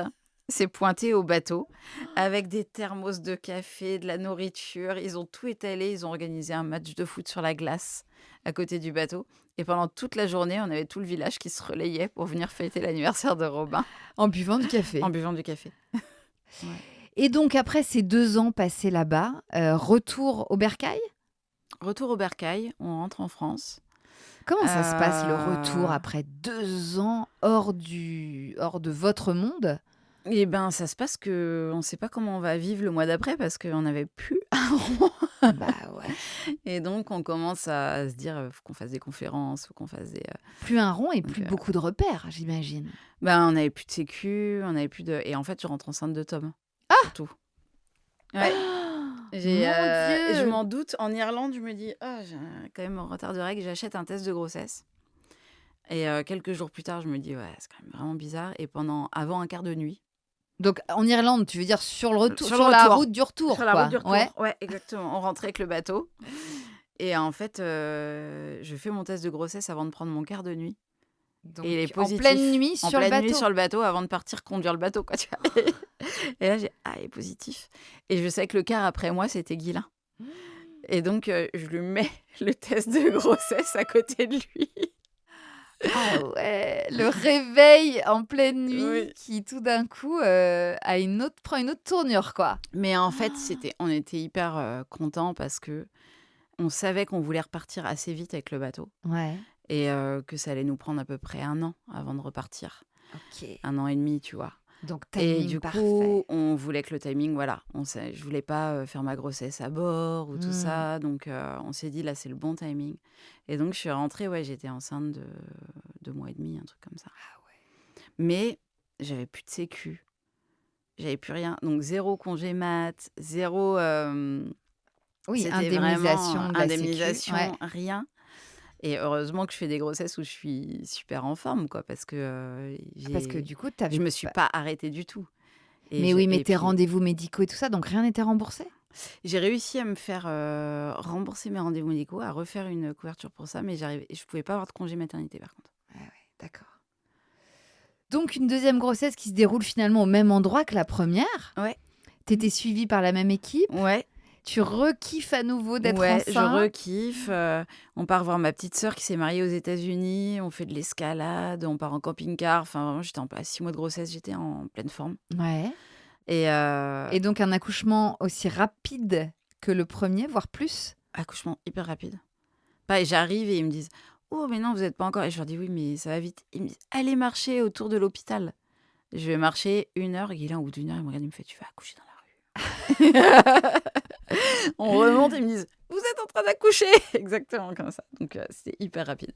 s'est pointé au bateau avec des thermos de café, de la nourriture. Ils ont tout étalé. Ils ont organisé un match de foot sur la glace à côté du bateau. Et pendant toute la journée, on avait tout le village qui se relayait pour venir fêter l'anniversaire de Robin En buvant du café. en buvant du café. Et donc, après ces 2 ans passés là-bas, retour au Bercail? Retour au Bercail, on rentre en France. Comment ça se passe le retour Euh, après 2 ans hors de votre monde? Eh ben, ça se passe que on ne sait pas comment on va vivre le mois d'après parce qu'on n'avait plus un rond. Bah ouais. Et donc, on commence à se dire, faut qu'on fasse des conférences, faut qu'on fasse des... Plus un rond et Donc, plus beaucoup de repères, j'imagine. Ben, on n'avait plus de sécu, on n'avait plus de... Et en fait, je rentre enceinte de Tom. Surtout. Ouais. Mon Et je Dieu! m'en doute. En Irlande, je me dis, j'ai quand même un retard de règles. J'achète un test de grossesse. Et quelques jours plus tard, je me dis, ouais, c'est quand même vraiment bizarre. Et avant un quart de nuit, Donc, en Irlande, tu veux dire sur le retour, Sur sur le la retour. route du retour, sur la quoi. route du retour. Ouais. Ouais, exactement. On rentrait avec le bateau. Et en fait, je fais mon test de grossesse avant de prendre mon quart de nuit. Donc, Et il est en positif. pleine nuit En sur le pleine nuit bateau. sur le bateau avant de partir conduire le bateau, quoi, tu vois. Et là, il est positif. Et je sais que le quart après moi, c'était Guilain. Et donc, je lui mets le test de grossesse à côté de lui. Ah ouais, le réveil en pleine nuit Oui. qui tout d'un coup prend une autre tournure, quoi. Mais en fait, on était hyper contents parce que on savait qu'on voulait repartir assez vite avec le bateau Ouais. et que ça allait nous prendre à peu près 1 an avant de repartir. Ok. 1 an et demi, tu vois. Donc Et timing du parfait. coup, on voulait que le timing, voilà. Je voulais pas faire ma grossesse à bord ou tout ça. Donc, on s'est dit, là, c'est le bon timing. Et donc, je suis rentrée, ouais, j'étais enceinte de 2 mois et demi, un truc comme ça. Ah ouais. Mais j'avais plus de sécu. j'avais plus rien. Donc, 0 congé mat, 0... Oui, c'était indemnisation vraiment de la sécu. indemnisation, Ouais. rien. Et heureusement que je fais des grossesses où je suis super en forme, quoi, parce que Parce que du coup, tu je avais me suis pas arrêtée du tout. Et Mais oui, mais et tes puis, rendez-vous médicaux et tout ça, donc rien n'était remboursé? j'ai réussi à me faire rembourser mes rendez-vous médicaux, à refaire une couverture pour ça, mais je pouvais pas avoir de congé maternité, par contre. Ouais, d'accord. Donc une deuxième grossesse qui se déroule finalement au même endroit que la première. Ouais, Tu étais suivie par la même équipe. ouais, Tu rekiffes à nouveau d'être ouais, je enceinte. rekiffe. On part voir ma petite sœur qui s'est mariée aux États-Unis. On fait de l'escalade, on part en camping-car. Enfin, vraiment, à 6 mois de grossesse, j'étais en pleine forme. Ouais. Et Et donc un accouchement aussi rapide que le premier, voire plus. accouchement hyper rapide. Pareil, j'arrive et ils me disent: «Oh, mais non, vous n'êtes pas encore.» Et je leur dis: «Oui, mais ça va vite.» Ils me disent: «Allez marcher autour de l'hôpital.» Je vais marcher 1 heure. Guilain, au bout d'1 heure, il me regarde, il me fait: «Tu vas accoucher dans la rue.» On remonte et ils me disent: «Vous êtes en train d'accoucher.» Exactement comme ça. Donc, c'était hyper rapide.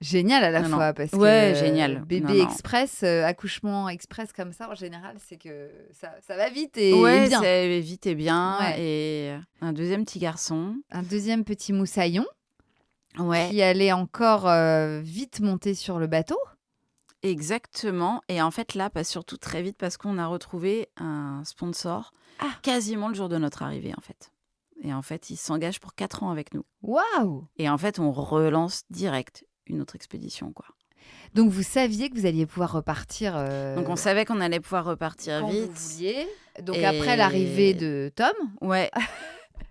Génial à la Non, non. fois, parce Ouais, que génial. bébé Non, non. express, accouchement express comme ça, en général, c'est que ça va vite et Ouais, bien. c'est vite et bien. Ouais. Et un deuxième petit garçon. Un deuxième petit moussaillon Ouais, qui allait encore vite monter sur le bateau. exactement. Et en fait, là, passe surtout très vite parce qu'on a retrouvé un sponsor Ah. quasiment le jour de notre arrivée, en fait. Et en fait, il s'engage pour 4 ans avec nous. Waouh! Et en fait, on relance direct une autre expédition, quoi. Donc vous saviez que vous alliez pouvoir repartir Donc, on savait qu'on allait pouvoir repartir quand vite. vous vouliez. Donc Et- après l'arrivée de Tom, Ouais,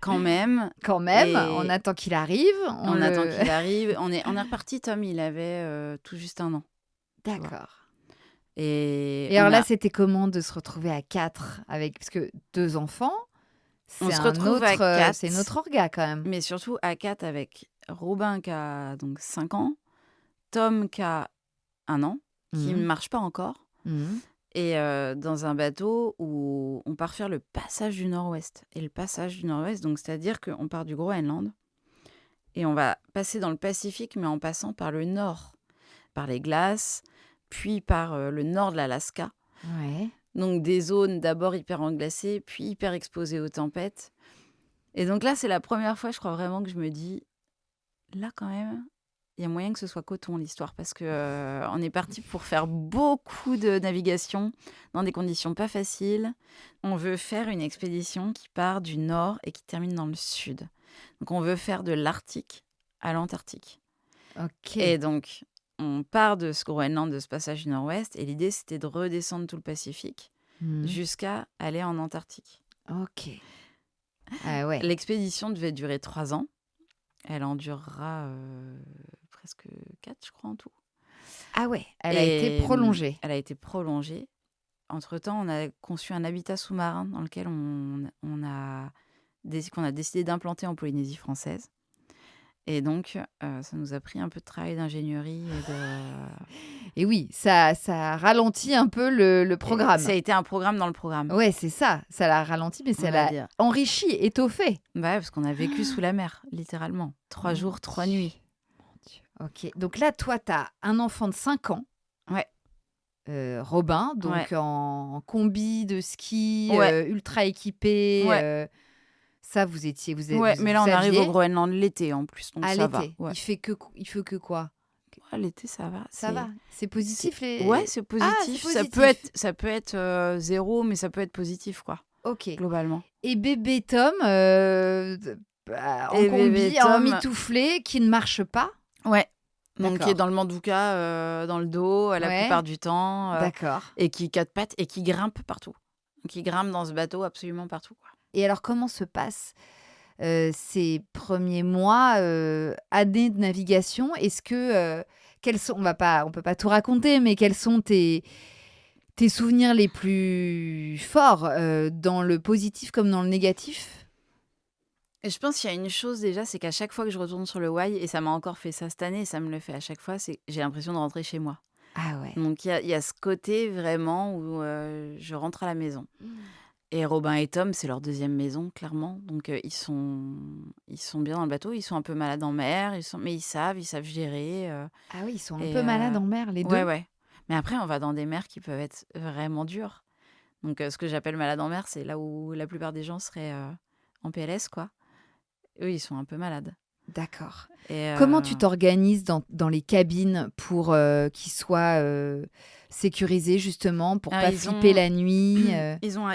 quand même. quand même, Et- on attend qu'il arrive. On le- attend qu'il arrive. On est reparti, Tom, il avait tout juste 1 an. D'accord. Et Et alors on là, a- c'était comment de se retrouver à 4 avec... Parce que 2 enfants, On c'est se un retrouve à autre, 4. c'est notre orga quand même. Mais surtout à 4 avec Robin qui a donc 5 ans, Tom qui a 1 an, qui ne Mhm. marche pas encore, Mhm. et dans un bateau où on part faire le passage du Nord-Ouest. Et le passage du Nord-Ouest, donc c'est-à-dire qu'on part du Groenland et on va passer dans le Pacifique, mais en passant par le nord, par les glaces, puis par le nord de l'Alaska. Ouais. Donc des zones d'abord hyper englacées, puis hyper exposées aux tempêtes. Et donc là, c'est la première fois, je crois vraiment, que je me dis, là quand même, il y a moyen que ce soit coton l'histoire, parce que on est parti pour faire beaucoup de navigation dans des conditions pas faciles. On veut faire une expédition qui part du nord et qui termine dans le sud. Donc on veut faire de l'Arctique à l'Antarctique. Ok. Et donc on part de ce Groenland, de ce passage du nord-ouest, et l'idée c'était de redescendre tout le Pacifique Mhm. jusqu'à aller en Antarctique. Ok. Ah ouais. L'expédition devait durer 3 ans. Elle en durera presque 4, je crois, en tout. Ah ouais. Elle a été Et, prolongée. Elle a été prolongée. Entre-temps, on a conçu un habitat sous-marin dans lequel qu'on a décidé d'implanter en Polynésie française. Et donc, ça nous a pris un peu de travail d'ingénierie. Et oui, ça ralentit un peu le programme. Ça a été un programme dans le programme, Ouais, c'est ça. Ça l'a ralenti, mais on ça va l'a dire. enrichi, étoffé. Bah ouais, parce qu'on a vécu sous la mer, littéralement. 3 jours, 3 nuits. Mon Dieu. Ok. Donc là, toi, tu as un enfant de 5 ans. Ouais. Robin, donc Ouais. en combi de ski, Ouais. ultra équipé. Ouais. Ça, vous étiez. Ouais, mais là, on arrive au saviez Groenland l'été en plus, donc à ça va. l'été. Ouais. Il fait que quoi? Ouais, l'été, ça va. Ça va. C'est positif les. Ouais, c'est positif. Ah, c'est Ça peut être 0, mais ça peut être positif, quoi, Ok. globalement. Et bébé Tom, en Et combi, bébé en Tom- mitouflé, qui ne marche pas. Ouais. Donc, D'accord. qui est dans le mandouka, dans le dos, la Ouais. plupart du temps, D'accord. et qui 4 pattes et qui grimpe partout. Donc, il grimpe dans ce bateau absolument partout, quoi. Et alors, comment se passent ces premiers mois, années de navigation? Est-ce que quels sont, on peut pas tout raconter, mais quels sont tes souvenirs les plus forts dans le positif comme dans le négatif? Et je pense qu'il y a une chose déjà, c'est qu'à chaque fois que je retourne sur le Wai, et ça m'a encore fait ça cette année, et ça me le fait à chaque fois, c'est que j'ai l'impression de rentrer chez moi. Ah ouais. Donc, il y a ce côté vraiment où je rentre à la maison. Et Robin et Tom, c'est leur deuxième maison, clairement. Donc, ils sont bien dans le bateau. Ils sont un peu malades en mer, mais ils savent gérer. Ah oui, ils sont un Et, peu malades en mer, les deux. Ouais, ouais. Mais après, on va dans des mers qui peuvent être vraiment dures. Donc, ce que j'appelle malade en mer, c'est là où la plupart des gens seraient en PLS, quoi. Eux, ils sont un peu malades. D'accord. Et, Comment tu t'organises dans les cabines pour qu'ils soient sécurisés, justement, pour pas ils flipper ont- la nuit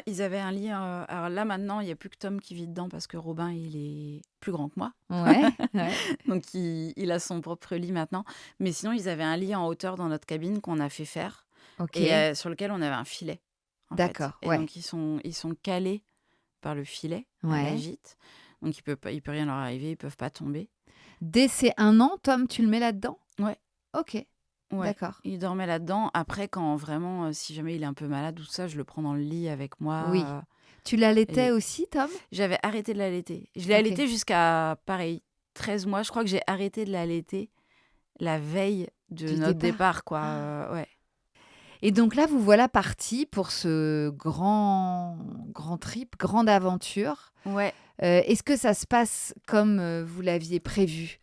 ils avaient un lit. Alors là, maintenant, il n'y a plus que Tom qui vit dedans parce que Robin, il est plus grand que moi. Ouais, ouais. Donc, il a son propre lit maintenant. Mais sinon, ils avaient un lit en hauteur dans notre cabine qu'on a fait faire Ok. et sur lequel on avait un filet. En fait. D'accord, Et ouais. donc, ils sont calés par le filet à la Ouais. gîte. Donc, il peut rien leur arriver, ils peuvent pas tomber. Dès ses 1 an, Tom, tu le mets là-dedans? Ouais. Ok, Ouais, d'accord. il dormait là-dedans. Après, quand vraiment, si jamais il est un peu malade ou ça, je le prends dans le lit avec moi. Oui. Tu l'allaitais et- aussi, Tom? J'avais arrêté de l'allaiter. Je l'ai Ok. allaité jusqu'à, pareil, 13 mois. Je crois que j'ai arrêté de l'allaiter la veille de Du notre départ. départ, quoi. Ouais. Et donc là, vous voilà partis pour ce grand trip, grande aventure. Ouais. Est-ce que ça se passe comme vous l'aviez prévu?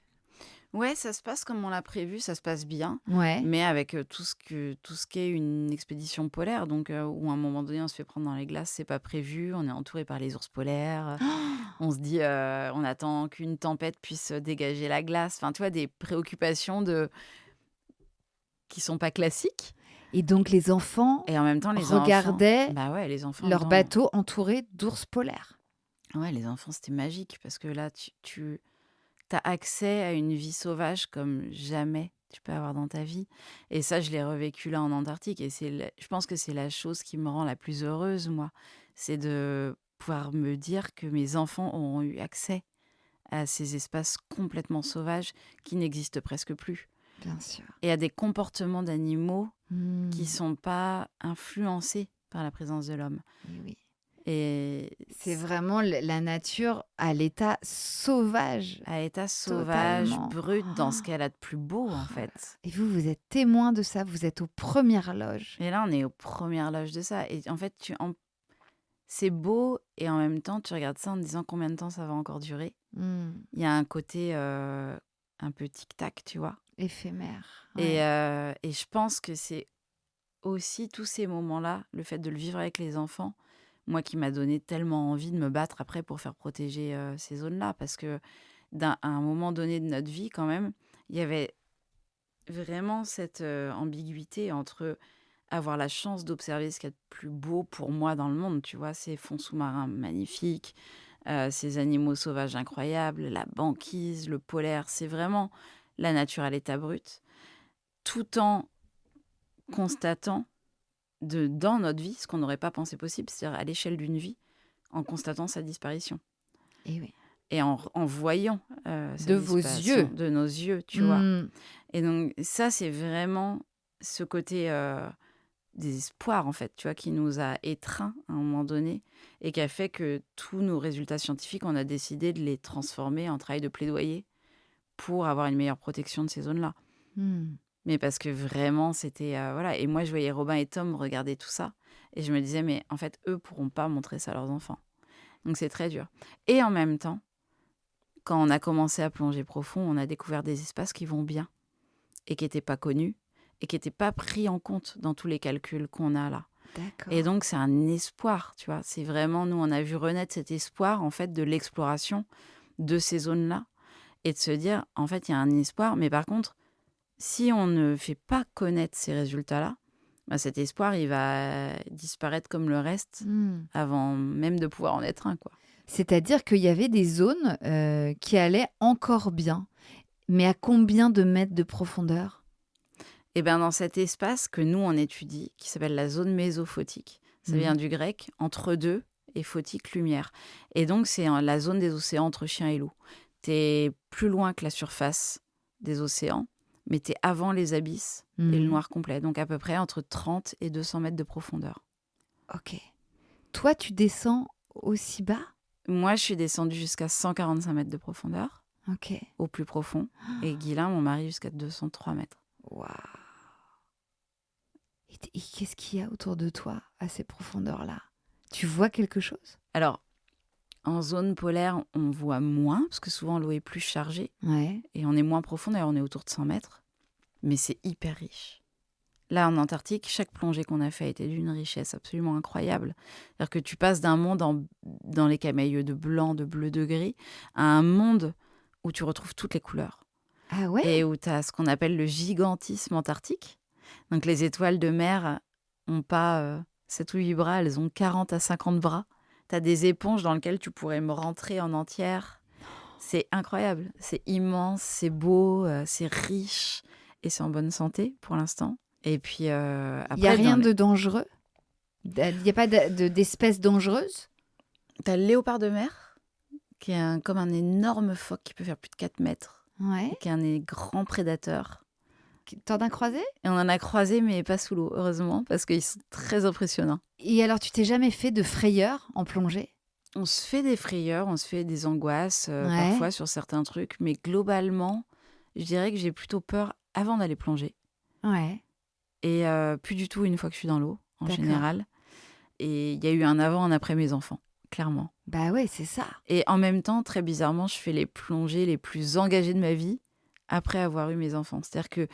Ouais, ça se passe comme on l'a prévu, ça se passe bien. Ouais. Mais avec tout ce qu'est une expédition polaire, donc où à un moment donné on se fait prendre dans les glaces, c'est pas prévu, on est entouré par les ours polaires, on se dit on attend qu'une tempête puisse dégager la glace, enfin tu vois, des préoccupations qui sont pas classiques. Et donc les enfants Et en même temps les regardaient enfants, bah ouais, les enfants leur dedans. bateau entouré d'ours polaires. Ouais, les enfants c'était magique parce que là tu as accès à une vie sauvage comme jamais tu peux avoir dans ta vie. Et ça, je l'ai revécu là en Antarctique. Et je pense que c'est la chose qui me rend la plus heureuse, moi. C'est de pouvoir me dire que mes enfants auront eu accès à ces espaces complètement sauvages qui n'existent presque plus. Bien sûr. Et à des comportements d'animaux Hmm. qui ne sont pas influencés par la présence de l'homme. Oui, oui. Et C'est vraiment la nature à l'état sauvage. à l'état sauvage, Totalement. brut, dans ce qu'elle a de plus beau, en fait. Et vous, vous êtes témoin de ça, vous êtes aux premières loges. Et là, on est aux premières loges de ça. Et en fait, c'est beau et en même temps, tu regardes ça en te disant combien de temps ça va encore durer. Hmm. Il y a un côté un peu tic-tac, tu vois. Éphémère. Et, Ouais. et je pense que c'est aussi tous ces moments-là, le fait de le vivre avec les enfants, moi qui m'a donné tellement envie de me battre après pour faire protéger ces zones-là. Parce que à un moment donné de notre vie, quand même, il y avait vraiment cette ambiguïté entre avoir la chance d'observer ce qu'il y a de plus beau pour moi dans le monde, tu vois, ces fonds sous-marins magnifiques, ces animaux sauvages incroyables, la banquise, le polaire, c'est vraiment la nature à l'état brut, tout en constatant dans notre vie ce qu'on n'aurait pas pensé possible, c'est-à-dire à l'échelle d'une vie, en constatant sa disparition. Et oui. Et en voyant sa De vos disparition, yeux. de nos yeux, tu vois. Hmm. Et donc, ça, c'est vraiment ce côté désespoir, en fait, tu vois, qui nous a étreints à un moment donné et qui a fait que tous nos résultats scientifiques, on a décidé de les transformer en travail de plaidoyer pour avoir une meilleure protection de ces zones-là. Hmm. Mais parce que vraiment, c'était... voilà. Et moi, je voyais Robin et Tom regarder tout ça et je me disais, mais en fait, eux pourront pas montrer ça à leurs enfants. Donc, c'est très dur. Et en même temps, quand on a commencé à plonger profond, on a découvert des espaces qui vont bien et qui n'étaient pas connus et qui n'étaient pas pris en compte dans tous les calculs qu'on a là. D'accord. Et donc, c'est un espoir, tu vois. C'est vraiment, nous, on a vu renaître cet espoir, en fait, de l'exploration de ces zones-là et de se dire, en fait, il y a un espoir. Mais par contre, si on ne fait pas connaître ces résultats-là, bah, cet espoir, il va disparaître comme le reste Hmm. avant même de pouvoir en être un, quoi. C'est-à-dire qu'il y avait des zones qui allaient encore bien. Mais à combien de mètres de profondeur? Et bien, dans cet espace que nous, on étudie, qui s'appelle la zone mésophotique, ça Mhm. vient du grec, entre deux, et photique, lumière. Et donc, c'est la zone des océans entre chien et loup. Tu es plus loin que la surface des océans, mais tu es avant les abysses et le Mhm. noir complet. Donc, à peu près entre 30 et 200 mètres de profondeur. Ok. Toi, tu descends aussi bas? Moi, je suis descendue jusqu'à 145 mètres de profondeur, Ok. au plus profond. Et Guilain, mon mari, jusqu'à 203 mètres. Waouh. Et qu'est-ce qu'il y a autour de toi à ces profondeurs-là? Tu vois quelque chose? Alors, en zone polaire, on voit moins, parce que souvent l'eau est plus chargée. Ouais. Et on est moins profond, d'ailleurs on est autour de 100 mètres. Mais c'est hyper riche. Là, en Antarctique, chaque plongée qu'on a fait était d'une richesse absolument incroyable. C'est-à-dire que tu passes d'un monde dans les camélieux de blanc, de bleu, de gris, à un monde où tu retrouves toutes les couleurs. Ah ouais. Et où tu as ce qu'on appelle le gigantisme antarctique. Donc, les étoiles de mer n'ont pas 7 ou 8 bras, elles ont 40 à 50 bras. Tu as des éponges dans lesquelles tu pourrais me rentrer en entière. C'est incroyable. C'est immense, c'est beau, c'est riche et c'est en bonne santé pour l'instant. Et puis, après, Il n'y a rien de dangereux? Il n'y a pas d'espèces dangereuses? Tu as le léopard de mer, qui est comme un énorme phoque qui peut faire plus de 4 mètres, Ouais. qui est un grand prédateur. T'en as croisé? Et on en a croisé, mais pas sous l'eau, heureusement, parce qu'ils sont très impressionnants. Et alors, tu t'es jamais fait de frayeur en plongée? On se fait des frayeurs, on se fait des angoisses, Ouais. parfois sur certains trucs, mais globalement, je dirais que j'ai plutôt peur avant d'aller plonger. Ouais. Et plus du tout une fois que je suis dans l'eau, en D'accord. général. Et il y a eu un avant, un après mes enfants, clairement. Bah ouais, c'est ça. Et en même temps, très bizarrement, je fais les plongées les plus engagées de ma vie après avoir eu mes enfants. C'est-à-dire que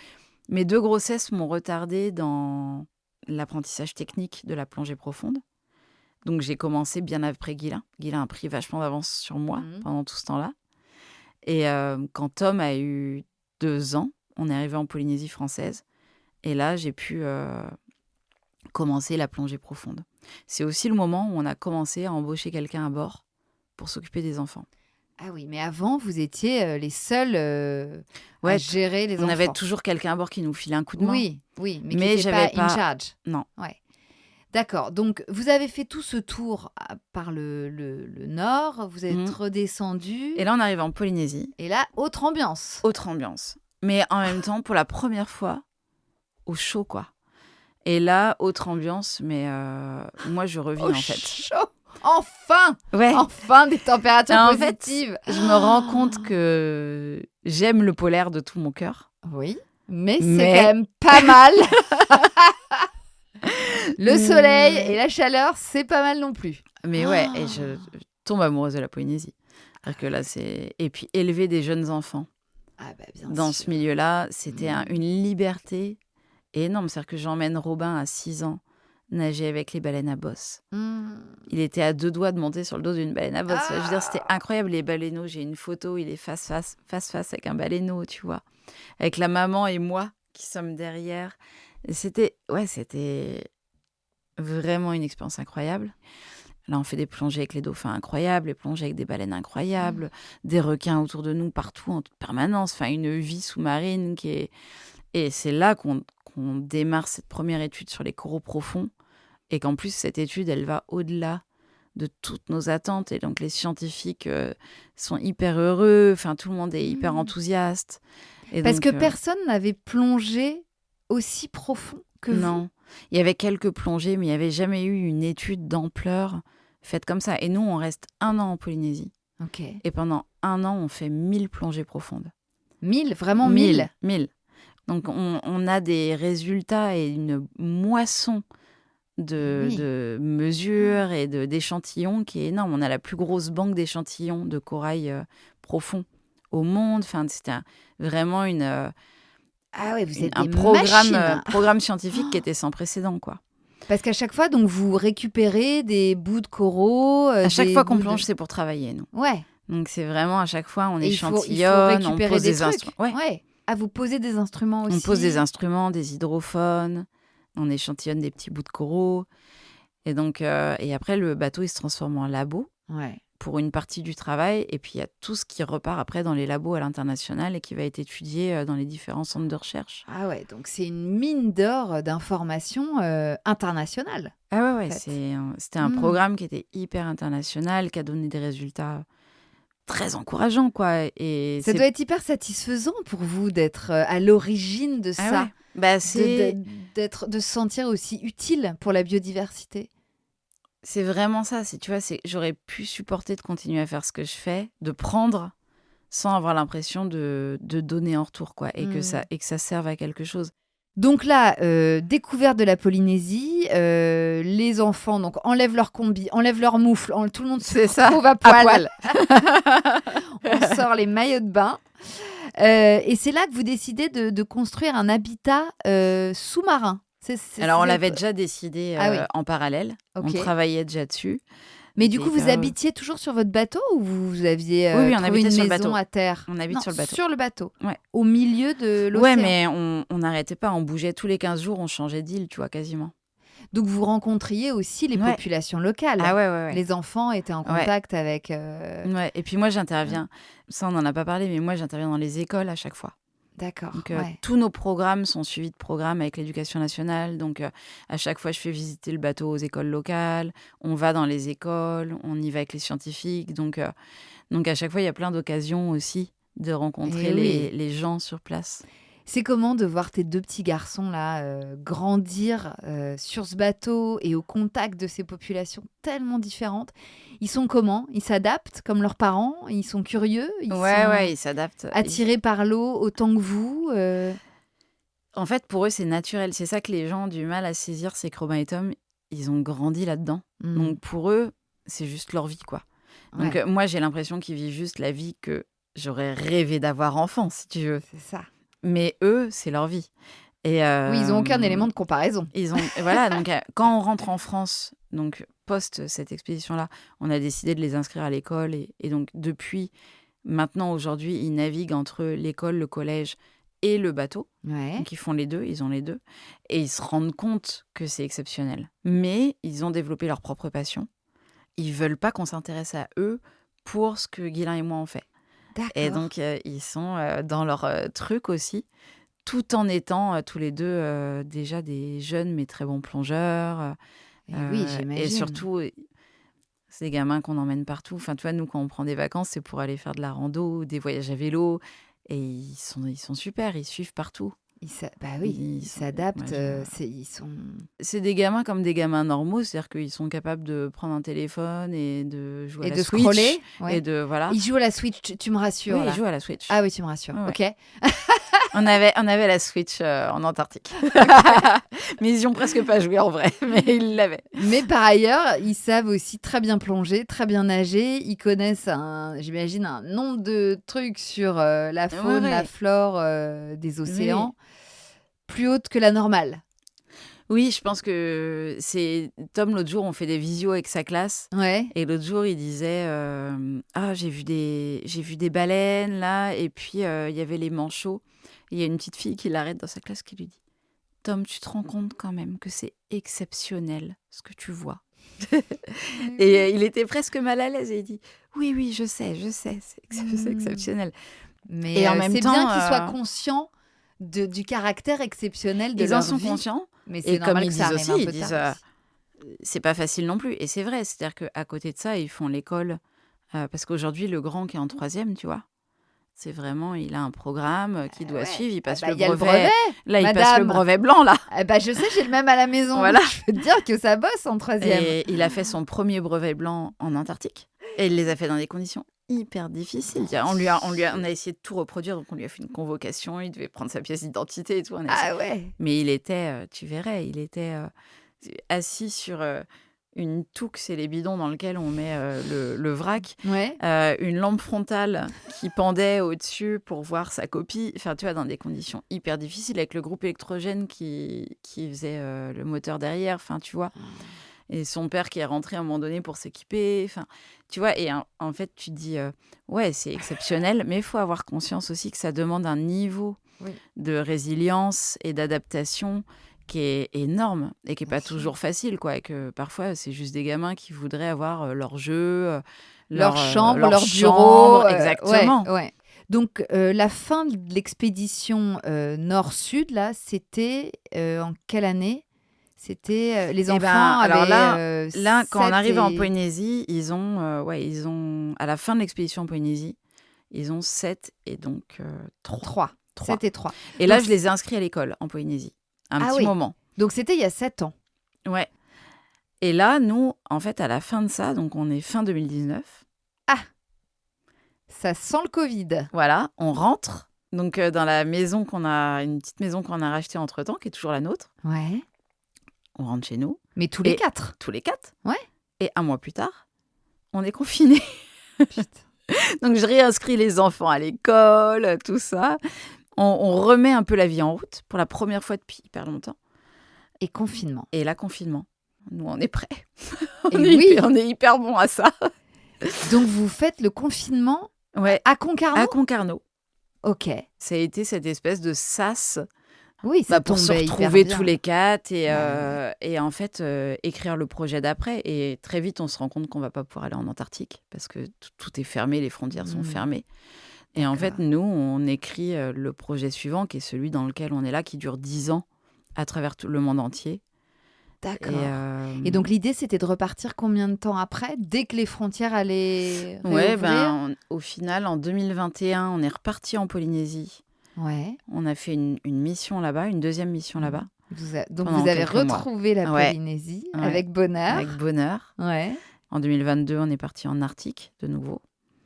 mes 2 grossesses m'ont retardée dans l'apprentissage technique de la plongée profonde. Donc j'ai commencé bien après Guilain. Guilain a pris vachement d'avance sur moi pendant tout ce temps-là. Et quand Tom a eu 2 ans, on est arrivé en Polynésie française. Et là, j'ai pu commencer la plongée profonde. C'est aussi le moment où on a commencé à embaucher quelqu'un à bord pour s'occuper des enfants. Ah oui, mais avant, vous étiez les seuls à gérer les enfants. On avait toujours quelqu'un à bord qui nous filait un coup de main. Oui, mais qui Mais n'était j'avais pas in pas- charge. Non. Ouais. D'accord. Donc, vous avez fait tout ce tour par le nord. Vous êtes redescendu. Et là, on arrive en Polynésie. Et là, autre ambiance. Autre ambiance. Mais en même temps, pour la première fois, au chaud, quoi. Et là, autre ambiance, mais moi, je revis, en fait. Chaud. Enfin Ouais. Enfin, des températures En fait, positives. je me rends compte que j'aime le polaire de tout mon cœur. Oui, mais c'est Mais- quand même pas mal. Le soleil et la chaleur, c'est pas mal non plus. Mais ouais, et je tombe amoureuse de la Polynésie. C'est-à-dire que là, c'est... Et puis, élever des jeunes enfants Ah bah bien dans sûr. ce milieu-là, c'était une liberté énorme. C'est-à-dire que j'emmène Robin à 6 ans nager avec les baleines à bosse. Il était à 2 doigts de monter sur le dos d'une baleine à bosse. Je veux dire, c'était incroyable, les baleineaux. J'ai une photo, il est face avec un baleineau, tu vois. Avec la maman et moi qui sommes derrière. Et c'était vraiment une expérience incroyable. Là, on fait des plongées avec les dauphins incroyables, des plongées avec des baleines incroyables, des requins autour de nous partout en permanence. Enfin, une vie sous-marine qui est... Et c'est là qu'on démarre cette première étude sur les coraux profonds. Et qu'en plus, cette étude, elle va au-delà de toutes nos attentes. Et donc, les scientifiques sont hyper heureux. Enfin, tout le monde est hyper enthousiaste. Et Parce donc, que personne n'avait plongé aussi profond que vous. non. Il y avait quelques plongées, mais il n'y avait jamais eu une étude d'ampleur faite comme ça. Et nous, on reste 1 an en Polynésie. Ok. Et pendant 1 an, on fait 1000 plongées profondes. 1000, vraiment 1000. 1000. Donc, on a des résultats et une moisson de mesures et d'échantillons qui est énorme. On a la plus grosse banque d'échantillons de corail profond au monde. Enfin, c'était vraiment Ah ouais, vous êtes un des machines. programme scientifique qui était sans précédent, quoi. Parce qu'à chaque fois, donc, vous récupérez des bouts de coraux. À chaque fois qu'on bouts de- plonge, c'est pour travailler, nous. Ouais. Donc, c'est vraiment à chaque fois, on Et il faut échantillonne, on récupérer pose des des trucs. instruments. Ouais. Ouais. Ah, vous posez des instruments aussi. On pose des instruments, des hydrophones, on échantillonne des petits bouts de coraux. Et donc, et après, le bateau, il se transforme en labo Ouais. pour une partie du travail. Et puis, il y a tout ce qui repart après dans les labos à l'international et qui va être étudié dans les différents centres de recherche. Ah ouais, donc c'est une mine d'or d'informations internationales. Ah ouais, en fait. c'était un programme qui était hyper international, qui a donné des résultats très encourageants, quoi. Et Ça doit être hyper satisfaisant pour vous d'être à l'origine de Ah ça, ouais. Bah, c'est de se sentir aussi utile pour la biodiversité. c'est vraiment ça. Tu vois, j'aurais pu supporter de continuer à faire ce que je fais, de prendre sans avoir l'impression de donner en retour, quoi, et que ça serve à quelque chose. Donc là, découverte de la Polynésie, les enfants donc enlèvent leur combi, enlèvent leur moufle, tout le monde se C'est ça, retrouve à à poil. poil. On sort les maillots de bain. Et c'est là que vous décidez de construire un habitat sous-marin. Alors, on l'avait déjà décidé Ah oui. en parallèle. Ok. On travaillait déjà dessus. Mais du C'était coup, vous hyper- habitiez toujours sur votre bateau ou vous aviez Oui, on trouvé habitait une sur le maison bateau. à terre? On habite Non, sur le bateau. Sur le bateau, Ouais. au milieu de l'océan. Ouais, mais on n'arrêtait pas. On bougeait tous les 15 jours, on changeait d'île, tu vois, quasiment. Donc vous rencontriez aussi les Ouais. populations locales. Ah ouais. Les enfants étaient en Ouais. contact avec... Ouais. Et puis moi, j'interviens. Ça, on n'en a pas parlé, mais moi, j'interviens dans les écoles à chaque fois. D'accord. Donc, ouais. tous nos programmes sont suivis de programmes avec l'éducation nationale. Donc, à chaque fois, je fais visiter le bateau aux écoles locales. On va dans les écoles, on y va avec les scientifiques. Donc à chaque fois, il y a plein d'occasions aussi de rencontrer Eh oui. les gens sur place. C'est comment de voir tes deux petits garçons là grandir sur ce bateau et au contact de ces populations tellement différentes? Ils sont comment? Ils s'adaptent comme leurs parents? Ils sont curieux? Ils sont Ouais, ils s'adaptent. attirés par l'eau autant que vous? En fait, pour eux, c'est naturel. C'est ça que les gens ont du mal à saisir, c'est que Robin et Tom, ils ont grandi là-dedans. Hmm. Donc, pour eux, c'est juste leur vie, quoi. Donc, Ouais, moi, j'ai l'impression qu'ils vivent juste la vie que j'aurais rêvé d'avoir enfant, si tu veux. c'est ça. Mais eux, c'est leur vie. Et Oui, ils n'ont aucun élément de comparaison. Voilà, donc quand on rentre en France, donc post cette expédition-là, on a décidé de les inscrire à l'école. Et donc, depuis maintenant, aujourd'hui, ils naviguent entre l'école, le collège et le bateau. Ouais. Donc, ils font les deux, ils ont les deux. Et ils se rendent compte que c'est exceptionnel. Mais ils ont développé leur propre passion. Ils veulent pas qu'on s'intéresse à eux pour ce que Guylain et moi on fait. D'accord. Et donc, ils sont dans leur truc aussi, tout en étant tous les deux déjà des jeunes mais très bons plongeurs. Eh oui, j'imagine. Et surtout, c'est des gamins qu'on emmène partout. Enfin, tu vois, nous, quand on prend des vacances, c'est pour aller faire de la rando, des voyages à vélo. Et ils sont super, ils suivent partout. Bah oui, Ils ils sont- s'adaptent. ouais, Ils sont... C'est des gamins comme des gamins normaux, c'est-à-dire qu'ils sont capables de prendre un téléphone et de jouer Et à de la Switch. scroller. Ouais. Et de, voilà. Ils jouent à la Switch, tu me rassures. Oui, là. ils jouent à la Switch. Ah oui, tu me rassures. Ouais. Ok. On avait la Switch en Antarctique. Mais ils y ont presque pas joué en vrai, mais ils l'avaient. Mais par ailleurs, ils savent aussi très bien plonger, très bien nager. Ils connaissent, j'imagine, un nombre de trucs sur la faune, Ouais. la flore des océans, plus haute que la normale. Oui, je pense que c'est Tom, l'autre jour, on fait des visios avec sa classe. Ouais. Et l'autre jour, il disait j'ai vu des baleines là, et puis il y avait les manchots. Il y a une petite fille qui l'arrête dans sa classe qui lui dit Tom, tu te rends compte quand même que c'est exceptionnel ce que tu vois. Et il était presque mal à l'aise et il dit oui, je sais, c'est exceptionnel. Mais Et en même c'est temps, bien qu'ils soient conscients du caractère exceptionnel de Ils leur en sont vie. conscients. Mais c'est Et comme normal ils que ça disent arrive aussi, un ils peu disent tard. c'est pas facile non plus. Et c'est vrai, c'est-à-dire qu'à côté de ça, ils font l'école. Parce qu'aujourd'hui, le grand qui est en 3e, tu vois, c'est vraiment, il a un programme qu'il doit suivre. Il passe Ah bah, le y a brevet. Là, il passe madame. le brevet blanc, là. Eh ben, je sais, j'ai le même à la maison. Voilà. Je peux te dire que ça bosse en 3e. Et il a fait son premier brevet blanc en Antarctique. Et il les a fait dans des conditions hyper difficiles. On a essayé de tout reproduire. Donc, on lui a fait une convocation. Il devait prendre sa pièce d'identité et tout. On a essayé. Ah ouais. Mais il était, tu verrais, il était assis sur une touque, c'est les bidons dans lesquels on met le vrac, Ouais. une lampe frontale qui pendait au-dessus pour voir sa copie, enfin tu vois, dans des conditions hyper difficiles, avec le groupe électrogène qui faisait le moteur derrière, enfin tu vois, et son père qui est rentré à un moment donné pour s'équiper, enfin tu vois, et en fait tu te dis, ouais c'est exceptionnel, mais il faut avoir conscience aussi que ça demande un niveau de résilience et d'adaptation qui est énorme et qui n'est pas toujours facile, quoi. Et que parfois, c'est juste des gamins qui voudraient avoir leur jeu, leur chambre, leur bureau. Exactement. Ouais. Donc, la fin de l'expédition nord-sud, là, c'était en quelle année? C'était les enfants alors avaient là, quand on 7 arrive en et- Polynésie, ils ont, à la fin de l'expédition en Polynésie, ils ont 7 et donc 3. 7 et 3. Et là, Donc, je les ai inscrits à l'école en Polynésie. Un Ah petit oui. moment. Donc, c'était il y a 7 ans. Ouais. Et là, nous, en fait, à la fin de ça, donc on est fin 2019, Ça sent le Covid. voilà, on rentre donc dans la maison une petite maison qu'on a rachetée entre-temps, qui est toujours la nôtre. Ouais. On rentre chez nous, Mais tous les Et- 4. tous les 4. Ouais. Et un mois plus tard, on est confinés. Putain. Donc, je réinscris les enfants à l'école, tout ça. On remet un peu la vie en route pour la première fois depuis hyper longtemps. Et confinement. Et là, confinement. Nous, on est prêts. Et oui. On est hyper bons à ça. Donc, vous faites le confinement Ouais, à Concarneau. à Concarneau. Ok. Ça a été cette espèce de sas Oui, ça pour se tombait hyper retrouver bien. tous les quatre et en fait écrire le projet d'après. Et très vite, on se rend compte qu'on va pas pouvoir aller en Antarctique parce que tout est fermé, les frontières sont fermées. Et en fait, nous, on écrit le projet suivant, qui est celui dans lequel on est là, qui dure 10 ans à travers tout le monde entier. D'accord. Et donc, l'idée, c'était de repartir combien de temps après, dès que les frontières allaient réouvrir? Au final, en 2021, on est reparti en Polynésie. Ouais. On a fait une mission là-bas, une deuxième mission là-bas. Donc, Pendant vous avez quelques mois. retrouvé la Ouais. Polynésie Ouais. avec bonheur. Avec bonheur. Ouais. En 2022, on est parti en Arctique de nouveau.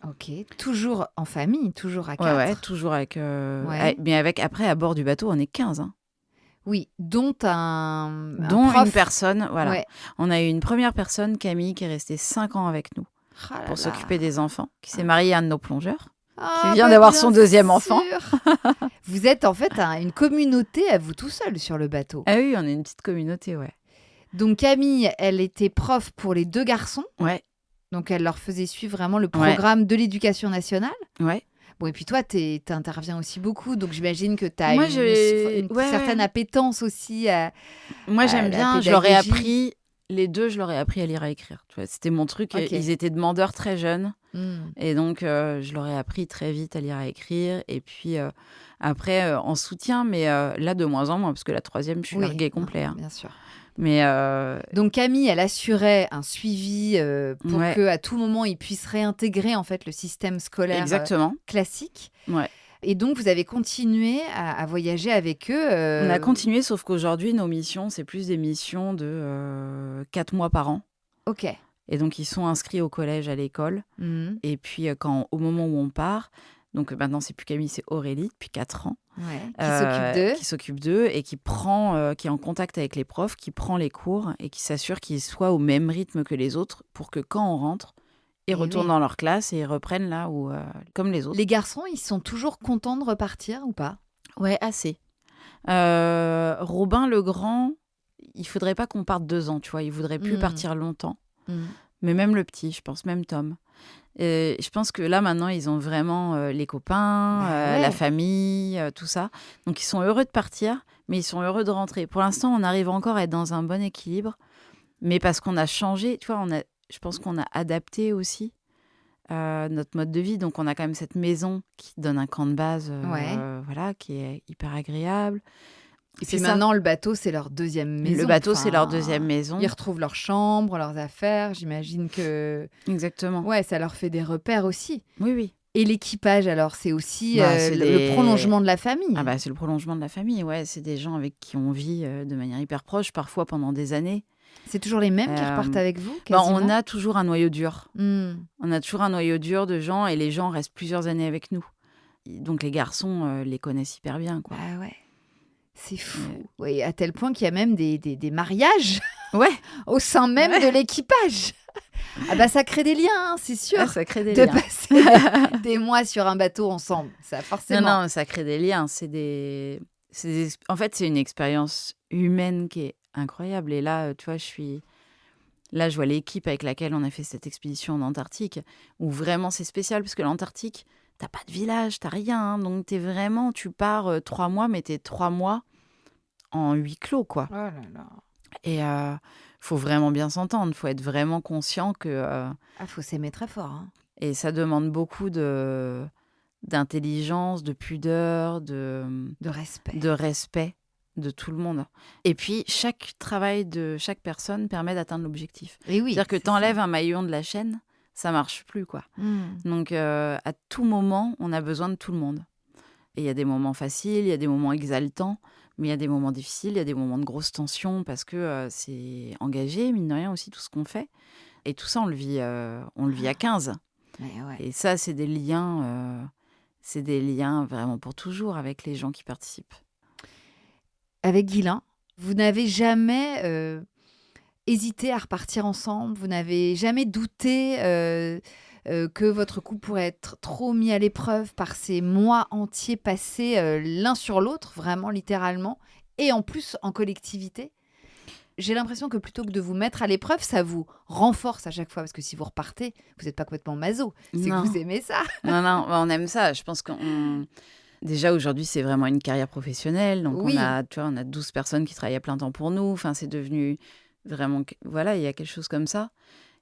Ok. Toujours en famille, toujours à 4. Ouais, toujours avec... Ouais. Mais après, à bord du bateau, on est 15. Hein. Oui, dont un Dont prof. une personne, voilà. Ouais. On a eu une première personne, Camille, qui est restée 5 ans avec nous Ah là pour là. s'occuper des enfants, qui s'est mariée à un de nos plongeurs. Ah, qui vient d'avoir son bien deuxième enfant. sûr. Vous êtes en fait une communauté à vous tout seul sur le bateau. Ah oui, on est une petite communauté, ouais. Donc Camille, elle était prof pour les 2 garçons. Ouais, Donc elle leur faisait suivre vraiment le programme de l'éducation nationale. ouais. Bon, et puis toi, t'interviens aussi beaucoup. Donc j'imagine que t'as Moi, une ouais, certaine ouais. appétence aussi à Moi, j'aime la bien. Je leur ai pédagogie. appris, les deux, je leur ai appris à lire et à écrire. Tu vois, c'était mon truc. Ok. Ils étaient demandeurs très jeunes. Hmm. Et donc, je leur ai appris très vite à lire et à écrire. Et puis, après, en soutien, mais là, de moins en moins, parce que la troisième, je suis Oui, larguée complet. non, Hein. bien sûr. Mais Donc Camille, elle assurait un suivi pour Ouais. qu'à tout moment, ils puissent réintégrer en fait le système scolaire exactement. classique. Ouais. Et donc, vous avez continué à voyager avec eux. On a continué, sauf qu'aujourd'hui, nos missions, c'est plus des missions de 4 mois par an. Ok. Et donc, ils sont inscrits au collège, à l'école. Mhm. Et puis, au moment où on part, donc maintenant, c'est plus Camille, c'est Aurélie, depuis 4 ans. Ouais. Qui s'occupe d'eux. Qui s'occupe d'eux et qui est en contact avec les profs, qui prend les cours et qui s'assure qu'ils soient au même rythme que les autres pour que quand on rentre, ils Eh retournent oui. dans leur classe et ils reprennent là où, comme les autres. Les garçons, ils sont toujours contents de repartir ou pas? Ouais, assez. Robin le grand, il faudrait pas qu'on parte 2 ans, tu vois. Il voudrait plus partir longtemps. Mais même le petit, je pense, même Tom. Et je pense que là, maintenant, ils ont vraiment les copains, Ouais. la famille, tout ça. Donc, ils sont heureux de partir, mais ils sont heureux de rentrer. Pour l'instant, on arrive encore à être dans un bon équilibre. Mais parce qu'on a changé, tu vois, je pense qu'on a adapté aussi notre mode de vie. Donc, on a quand même cette maison qui donne un camp de base, voilà, qui est hyper agréable. Et puis maintenant, le bateau, c'est leur deuxième maison. Le bateau, c'est leur Enfin, deuxième maison. Ils retrouvent leur chambre, leurs affaires. J'imagine que Exactement. ouais, ça leur fait des repères aussi. Oui, oui. Et l'équipage, alors, c'est aussi C'est le prolongement de la famille. Ah bah, c'est le prolongement de la famille, ouais. C'est des gens avec qui on vit de manière hyper proche, parfois pendant des années. C'est toujours les mêmes qui repartent avec vous, Bah, quasiment? on a toujours un noyau dur. Hmm. On a toujours un noyau dur de gens et les gens restent plusieurs années avec nous. Donc les garçons les connaissent hyper bien, quoi. Ah ouais. C'est fou. Oui, à tel point qu'il y a même des mariages Ouais. au sein même de l'équipage. Ah bah ça crée des liens, hein, c'est sûr. Ah, ça crée des de liens. passer des mois sur un bateau ensemble. Ça, forcément. Non, ça crée des liens. En fait, c'est une expérience humaine qui est incroyable. Et là, tu vois, je vois l'équipe avec laquelle on a fait cette expédition en Antarctique, où vraiment c'est spécial, parce que l'Antarctique, t'as pas de village, t'as rien. Hein. Donc tu pars 3 mois, mais t'es 3 mois en huis clos, quoi. Oh là là. Et faut vraiment bien s'entendre. Faut être vraiment conscient que... Ah, faut s'aimer très fort. Hein. Et ça demande beaucoup d'intelligence, de pudeur, De respect. de respect de tout le monde. Et puis, chaque travail de chaque personne permet d'atteindre l'objectif. Et oui. C'est-à-dire que c'est t'enlèves ça. un maillon de la chaîne, ça marche plus, quoi. Hmm. Donc, à tout moment, on a besoin de tout le monde. Et il y a des moments faciles, il y a des moments exaltants, mais il y a des moments difficiles, il y a des moments de grosse tension, parce que c'est engagé, mine de rien, aussi, tout ce qu'on fait. Et tout ça, on le vit à 15. Ouais, ouais. Et ça, c'est des liens vraiment pour toujours avec les gens qui participent. Avec Guylain, vous n'avez jamais hésité à repartir ensemble. Vous n'avez jamais douté que votre couple pourrait être trop mis à l'épreuve par ces mois entiers passés l'un sur l'autre, vraiment littéralement, et en plus en collectivité. J'ai l'impression que plutôt que de vous mettre à l'épreuve, ça vous renforce à chaque fois. Parce que si vous repartez, vous n'êtes pas complètement maso. C'est Non. que vous aimez ça. Non, on aime ça. Je pense qu'on... Déjà, aujourd'hui, c'est vraiment une carrière professionnelle. Donc, Oui. on a 12 personnes qui travaillent à plein temps pour nous. Enfin, c'est devenu vraiment... Voilà, il y a quelque chose comme ça.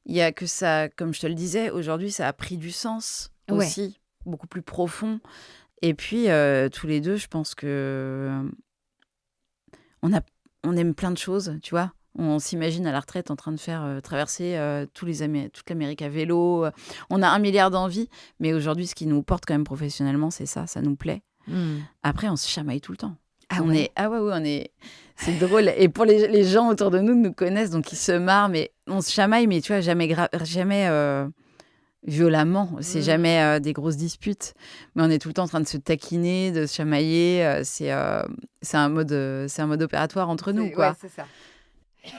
Il y a que ça, comme je te le disais, aujourd'hui, ça a pris du sens aussi, beaucoup plus profond. Et puis, tous les deux, je pense que on aime plein de choses, tu vois. On s'imagine à la retraite en train de faire traverser toute l'Amérique à vélo. On a 1 milliard d'envies, mais aujourd'hui, ce qui nous porte quand même professionnellement, c'est ça nous plaît. Après, on se chamaille tout le temps. On est... C'est drôle. Et pour les gens autour de nous connaissent, donc ils se marrent, mais on se chamaille, mais tu vois, jamais violemment. C'est jamais des grosses disputes, mais on est tout le temps en train de se taquiner, de se chamailler. C'est un mode opératoire entre nous, quoi. Ouais, c'est ça.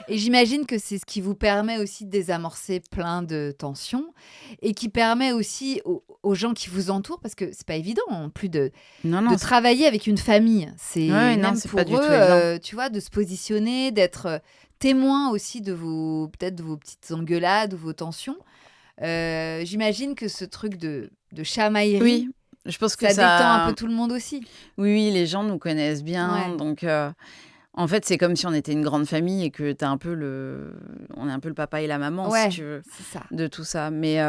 Et j'imagine que c'est ce qui vous permet aussi de désamorcer plein de tensions et qui permet aussi aux gens qui vous entourent, parce que c'est pas évident en plus de travailler avec une famille. C'est même c'est pour pas du tout eux, évident. tu vois, de se positionner, d'être témoin aussi peut-être de vos petites engueulades ou vos tensions. J'imagine que ce truc de chamaillerie, Oui, je pense que ça détend un peu tout le monde aussi. Oui, les gens nous connaissent bien, donc en fait, c'est comme si on était une grande famille et que on est un peu le papa et la maman, si tu veux, c'est ça. de tout ça. Mais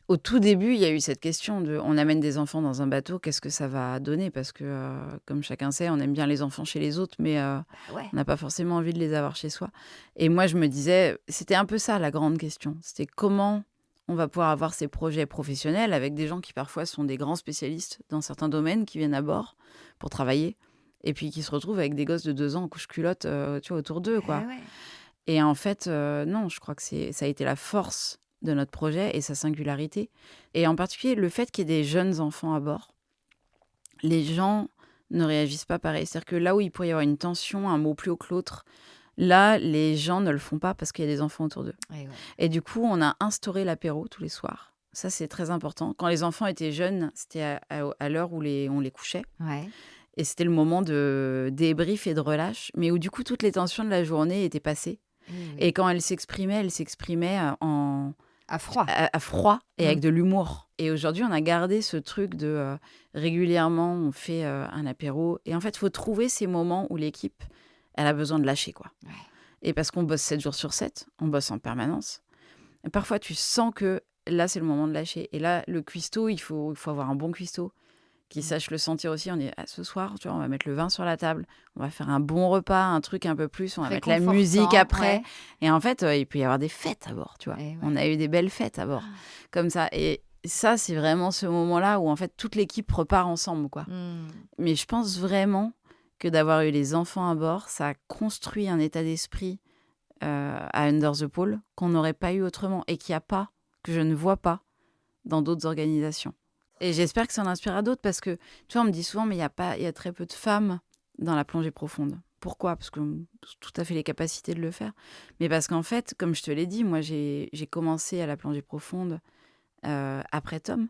au tout début, il y a eu cette question de on amène des enfants dans un bateau, qu'est-ce que ça va donner? Parce que, comme chacun sait, on aime bien les enfants chez les autres, mais on n'a pas forcément envie de les avoir chez soi. Et moi, je me disais, c'était un peu ça la grande question. C'était comment on va pouvoir avoir ces projets professionnels avec des gens qui parfois sont des grands spécialistes dans certains domaines, qui viennent à bord pour travailler. Et puis qui se retrouvent avec des gosses de 2 ans en couche-culotte, tu vois, autour d'eux, quoi. Et en fait, non, je crois que ça a été la force de notre projet et sa singularité. Et en particulier, le fait qu'il y ait des jeunes enfants à bord. Les gens ne réagissent pas pareil. C'est-à-dire que là où il pourrait y avoir une tension, un mot plus haut que l'autre, là, les gens ne le font pas parce qu'il y a des enfants autour d'eux. Et du coup, on a instauré l'apéro tous les soirs. Ça, c'est très important. Quand les enfants étaient jeunes, c'était à l'heure où on les couchait. Et c'était le moment de débrief et de relâche, mais où du coup, toutes les tensions de la journée étaient passées. Et quand elle s'exprimait à froid et avec de l'humour. Et aujourd'hui, on a gardé ce truc de régulièrement, on fait un apéro. Et en fait, il faut trouver ces moments où l'équipe, elle a besoin de lâcher, quoi. Et parce qu'on bosse 7 jours sur 7, on bosse en permanence. Et parfois, tu sens que là, c'est le moment de lâcher. Et là, le cuistot, il faut avoir un bon cuistot qui sache le sentir aussi. On dit, ce soir, tu vois, on va mettre le vin sur la table, on va faire un bon repas, un truc un peu plus, on va mettre la musique après. Et en fait, il peut y avoir des fêtes à bord, tu vois. On a eu des belles fêtes à bord, comme ça. Et ça, c'est vraiment ce moment-là où, en fait, toute l'équipe repart ensemble, quoi. Mais je pense vraiment que d'avoir eu les enfants à bord, ça a construit un état d'esprit à Under the Pole qu'on n'aurait pas eu autrement et que je ne vois pas dans d'autres organisations. Et j'espère que ça en inspirera d'autres parce que, tu vois, on me dit souvent, mais il y a très peu de femmes dans la plongée profonde. Pourquoi? Parce qu'on a tout à fait les capacités de le faire. Mais parce qu'en fait, comme je te l'ai dit, moi, j'ai commencé à la plongée profonde après Tom.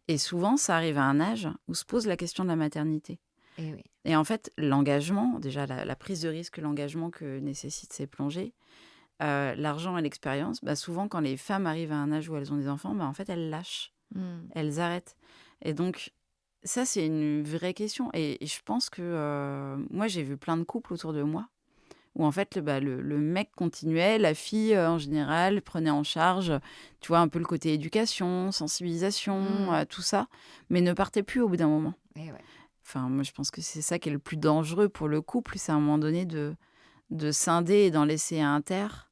Et souvent, ça arrive à un âge où se pose la question de la maternité. Et en fait, l'engagement, déjà la prise de risque, l'engagement que nécessitent ces plongées, l'argent et l'expérience, souvent, quand les femmes arrivent à un âge où elles ont des enfants, en fait, elles lâchent. Elles arrêtent. Et donc, ça, c'est une vraie question. Et je pense que moi, j'ai vu plein de couples autour de moi où, en fait, le mec continuait, la fille, en général, prenait en charge, tu vois, un peu le côté éducation, sensibilisation, tout ça, mais ne partait plus au bout d'un moment. Enfin, moi, je pense que c'est ça qui est le plus dangereux pour le couple, c'est à un moment donné de scinder et d'en laisser un terre.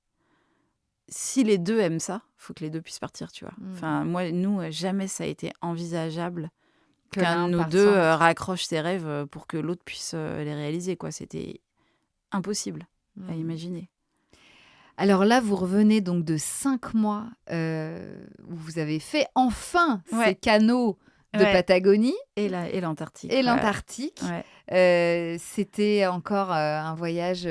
Si les deux aiment ça, il faut que les deux puissent partir, tu vois. Enfin, nous, jamais ça a été envisageable qu'un de nous deux raccroche ses rêves pour que l'autre puisse les réaliser, quoi. C'était impossible à imaginer. Alors là, vous revenez donc de 5 mois où vous avez fait enfin ces canaux de Patagonie. Et l'Antarctique. Et l'Antarctique. C'était encore un voyage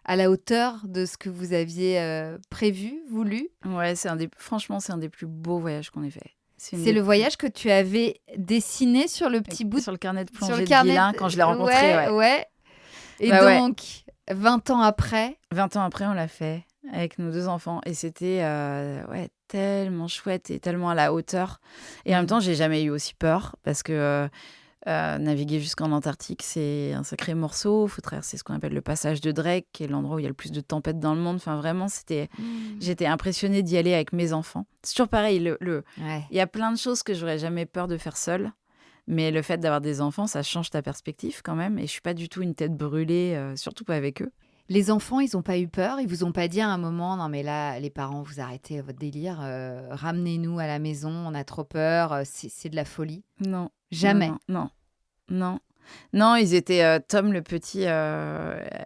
à la hauteur de ce que vous aviez prévu, voulu? Ouais, franchement, c'est un des plus beaux voyages qu'on ait fait. C'est le voyage que tu avais dessiné sur le petit bout sur le carnet de sur plongée le de carnet Guilain quand je l'ai rencontré. Ouais. Et donc, 20 ans après 20 ans après, on l'a fait avec nos 2 enfants. Et c'était tellement chouette et tellement à la hauteur. Et en même temps, j'ai jamais eu aussi peur parce que naviguer jusqu'en Antarctique, c'est un sacré morceau. Il faut traverser ce qu'on appelle le passage de Drake, qui est l'endroit où il y a le plus de tempêtes dans le monde. Enfin, vraiment, j'étais impressionnée d'y aller avec mes enfants. C'est toujours pareil. Il y a plein de choses que j'aurais jamais peur de faire seule. Mais le fait d'avoir des enfants, ça change ta perspective quand même. Et je suis pas du tout une tête brûlée, surtout pas avec eux. Les enfants, ils n'ont pas eu peur? Ils vous ont pas dit à un moment, non mais là, les parents, vous arrêtez votre délire, ramenez-nous à la maison, on a trop peur, c'est de la folie? Non. Jamais? Non, ils étaient... Tom, le petit,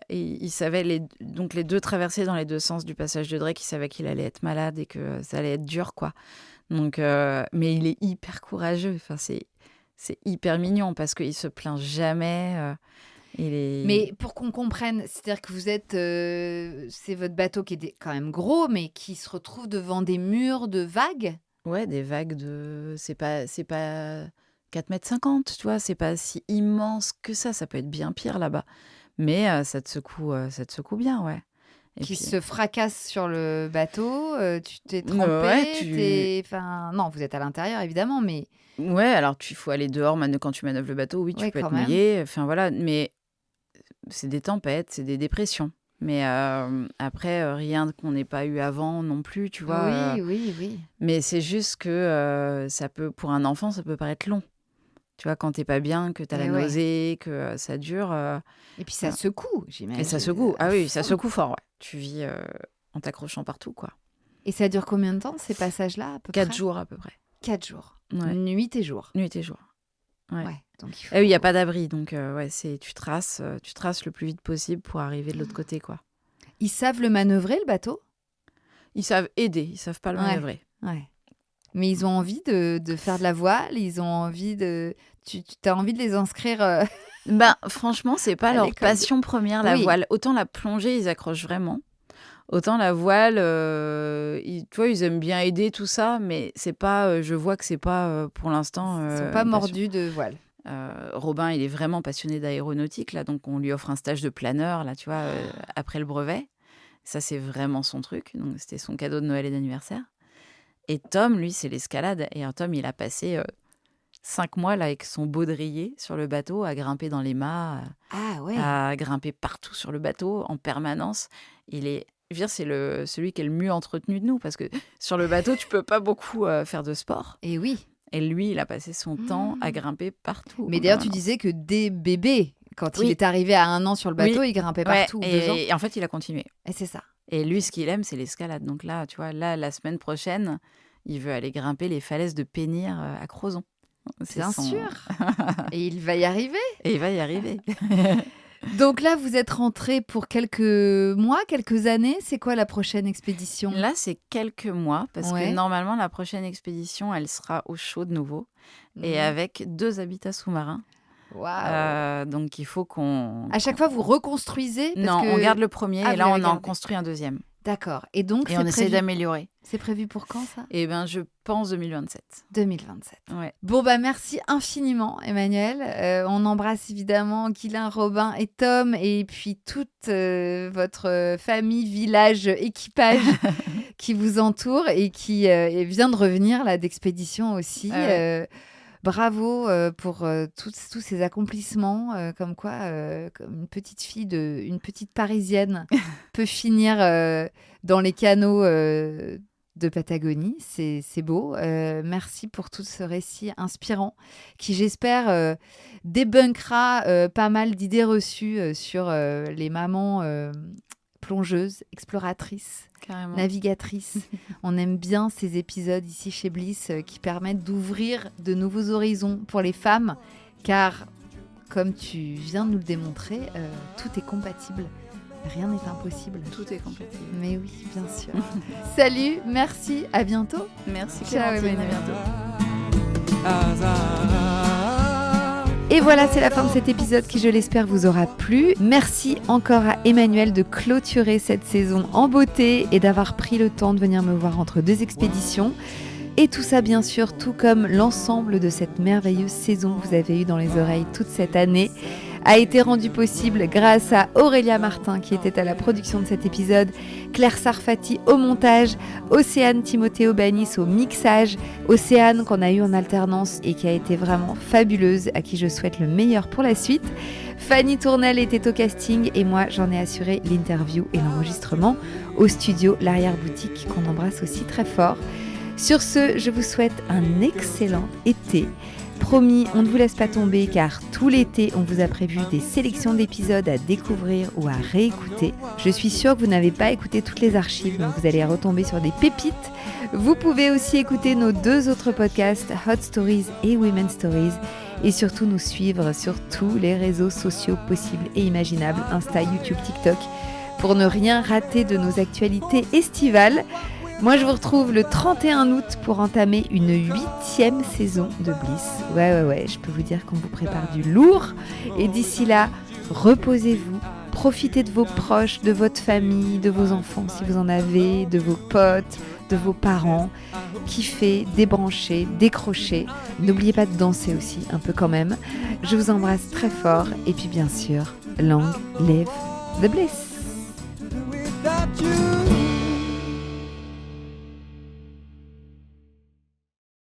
il savait les 2 traversées dans les 2 sens du passage de Drake, il savait qu'il allait être malade et que ça allait être dur, quoi. Donc, mais il est hyper courageux. Enfin, c'est hyper mignon parce qu'il se plaint jamais. Mais pour qu'on comprenne, c'est-à-dire que vous êtes... c'est votre bateau qui est quand même gros, mais qui se retrouve devant des murs de vagues? Ouais, des vagues de... C'est pas 4,50 m, tu vois. C'est pas si immense que ça. Ça peut être bien pire là-bas. Mais ça te secoue bien, ouais. Se fracasse sur le bateau, tu t'es trempé, Enfin, non, vous êtes à l'intérieur, évidemment, mais... Ouais, alors il faut aller dehors quand tu manœuvres le bateau, oui, tu peux être mouillé, enfin voilà, mais c'est des tempêtes, c'est des dépressions. Mais après, rien qu'on n'ait pas eu avant non plus, tu vois. Oui. Mais c'est juste que pour un enfant, ça peut paraître long. Tu vois, quand t'es pas bien, que t'as la nausée, que ça dure. Et puis ça secoue, j'imagine. Et ça secoue, ça secoue fort, ouais. Tu vis en t'accrochant partout, quoi. Et ça dure combien de temps, ces passages-là, à peu près? 4 jours, à peu près. 4 jours. Ouais. Nuit et jour. Nuit et jour. Ouais. Donc oui, il n'y a pas d'abri, donc tu traces le plus vite possible pour arriver de l'autre côté, quoi. Ils savent le manœuvrer, le bateau? Ils savent aider, ils savent pas le manœuvrer. Ouais. Mais ils ont envie de faire de la voile, ils ont envie de... Tu as envie de les inscrire franchement, c'est pas leur passion première, la voile. Autant la plongée, ils accrochent vraiment. Autant la voile, ils aiment bien aider, tout ça, mais c'est pas, je vois que c'est pas pour l'instant. Ils sont pas mordus de voile. Robin, il est vraiment passionné d'aéronautique, là, donc on lui offre un stage de planeur, là, tu vois, après le brevet. Ça, c'est vraiment son truc. Donc, c'était son cadeau de Noël et d'anniversaire. Et Tom, lui, c'est l'escalade. Et Tom, il a passé 5 mois là, avec son baudrier sur le bateau, à grimper dans les mâts, à grimper partout sur le bateau en permanence. C'est celui qui est le mieux entretenu de nous, parce que sur le bateau, tu peux pas beaucoup faire de sport. Et oui. Et lui, il a passé son temps à grimper partout. Mais d'ailleurs, tu disais que dès bébé, quand il est arrivé à 1 an sur le bateau, il grimpait partout. 2 ans. Et en fait, il a continué. Et c'est ça. Et lui, ce qu'il aime, c'est l'escalade. Donc là, tu vois, la semaine prochaine, il veut aller grimper les falaises de Pénir à Crozon. Bien sûr. Et il va y arriver. Donc là, vous êtes rentré pour quelques mois, quelques années. C'est quoi la prochaine expédition? Là, c'est quelques mois, parce que normalement, la prochaine expédition, elle sera au chaud de nouveau, et avec 2 habitats sous-marins. Wow. Donc, il faut qu'on... À chaque fois, vous reconstruisez on garde le premier, et là, on en construit un deuxième. D'accord. Et donc, on essaie d'améliorer. C'est prévu pour quand, ça? Eh bien, je pense 2027. 2027. Ouais. Bon, merci infiniment, Emmanuel. On embrasse évidemment Guilain, Robin et Tom, et puis toute votre famille, village, équipage qui vous entoure et qui vient de revenir là, d'expédition aussi. Bravo pour tous ces accomplissements, comme quoi comme une petite fille, une petite Parisienne peut finir dans les canaux de Patagonie. C'est beau. Merci pour tout ce récit inspirant qui, j'espère, débunkera pas mal d'idées reçues sur les mamans plongeuses, exploratrices, carrément, navigatrices. On aime bien ces épisodes ici chez Bliss qui permettent d'ouvrir de nouveaux horizons pour les femmes, car, comme tu viens de nous le démontrer, tout est compatible. Rien n'est impossible. Tout est compatible. Mais oui, bien sûr. Salut, merci, à bientôt. Merci Ciao, Clémentine, Emmanuel. à bientôt. Et voilà, c'est la fin de cet épisode qui, je l'espère, vous aura plu. Merci encore à Emmanuel de clôturer cette saison en beauté et d'avoir pris le temps de venir me voir entre 2 expéditions. Et tout ça, bien sûr, tout comme l'ensemble de cette merveilleuse saison que vous avez eue dans les oreilles toute cette année, a été rendu possible grâce à Aurélia Martin qui était à la production de cet épisode, Claire Sarfati au montage, Océane Timothée Banis au mixage, Océane qu'on a eu en alternance et qui a été vraiment fabuleuse, à qui je souhaite le meilleur pour la suite. Fanny Tournel était au casting et moi j'en ai assuré l'interview et l'enregistrement au studio L'Arrière-Boutique qu'on embrasse aussi très fort. Sur ce, je vous souhaite un excellent été. Promis, on ne vous laisse pas tomber car tout l'été, on vous a prévu des sélections d'épisodes à découvrir ou à réécouter. Je suis sûre que vous n'avez pas écouté toutes les archives, donc vous allez retomber sur des pépites. Vous pouvez aussi écouter nos 2 autres podcasts, Hot Stories et Women's Stories, et surtout nous suivre sur tous les réseaux sociaux possibles et imaginables, Insta, YouTube, TikTok, pour ne rien rater de nos actualités estivales. Moi, je vous retrouve le 31 août pour entamer une 8e saison de Bliss. Ouais, je peux vous dire qu'on vous prépare du lourd. Et d'ici là, reposez-vous, profitez de vos proches, de votre famille, de vos enfants si vous en avez, de vos potes, de vos parents. Kiffez, débranchez, décrochez. N'oubliez pas de danser aussi, un peu quand même. Je vous embrasse très fort. Et puis bien sûr, long live the bliss.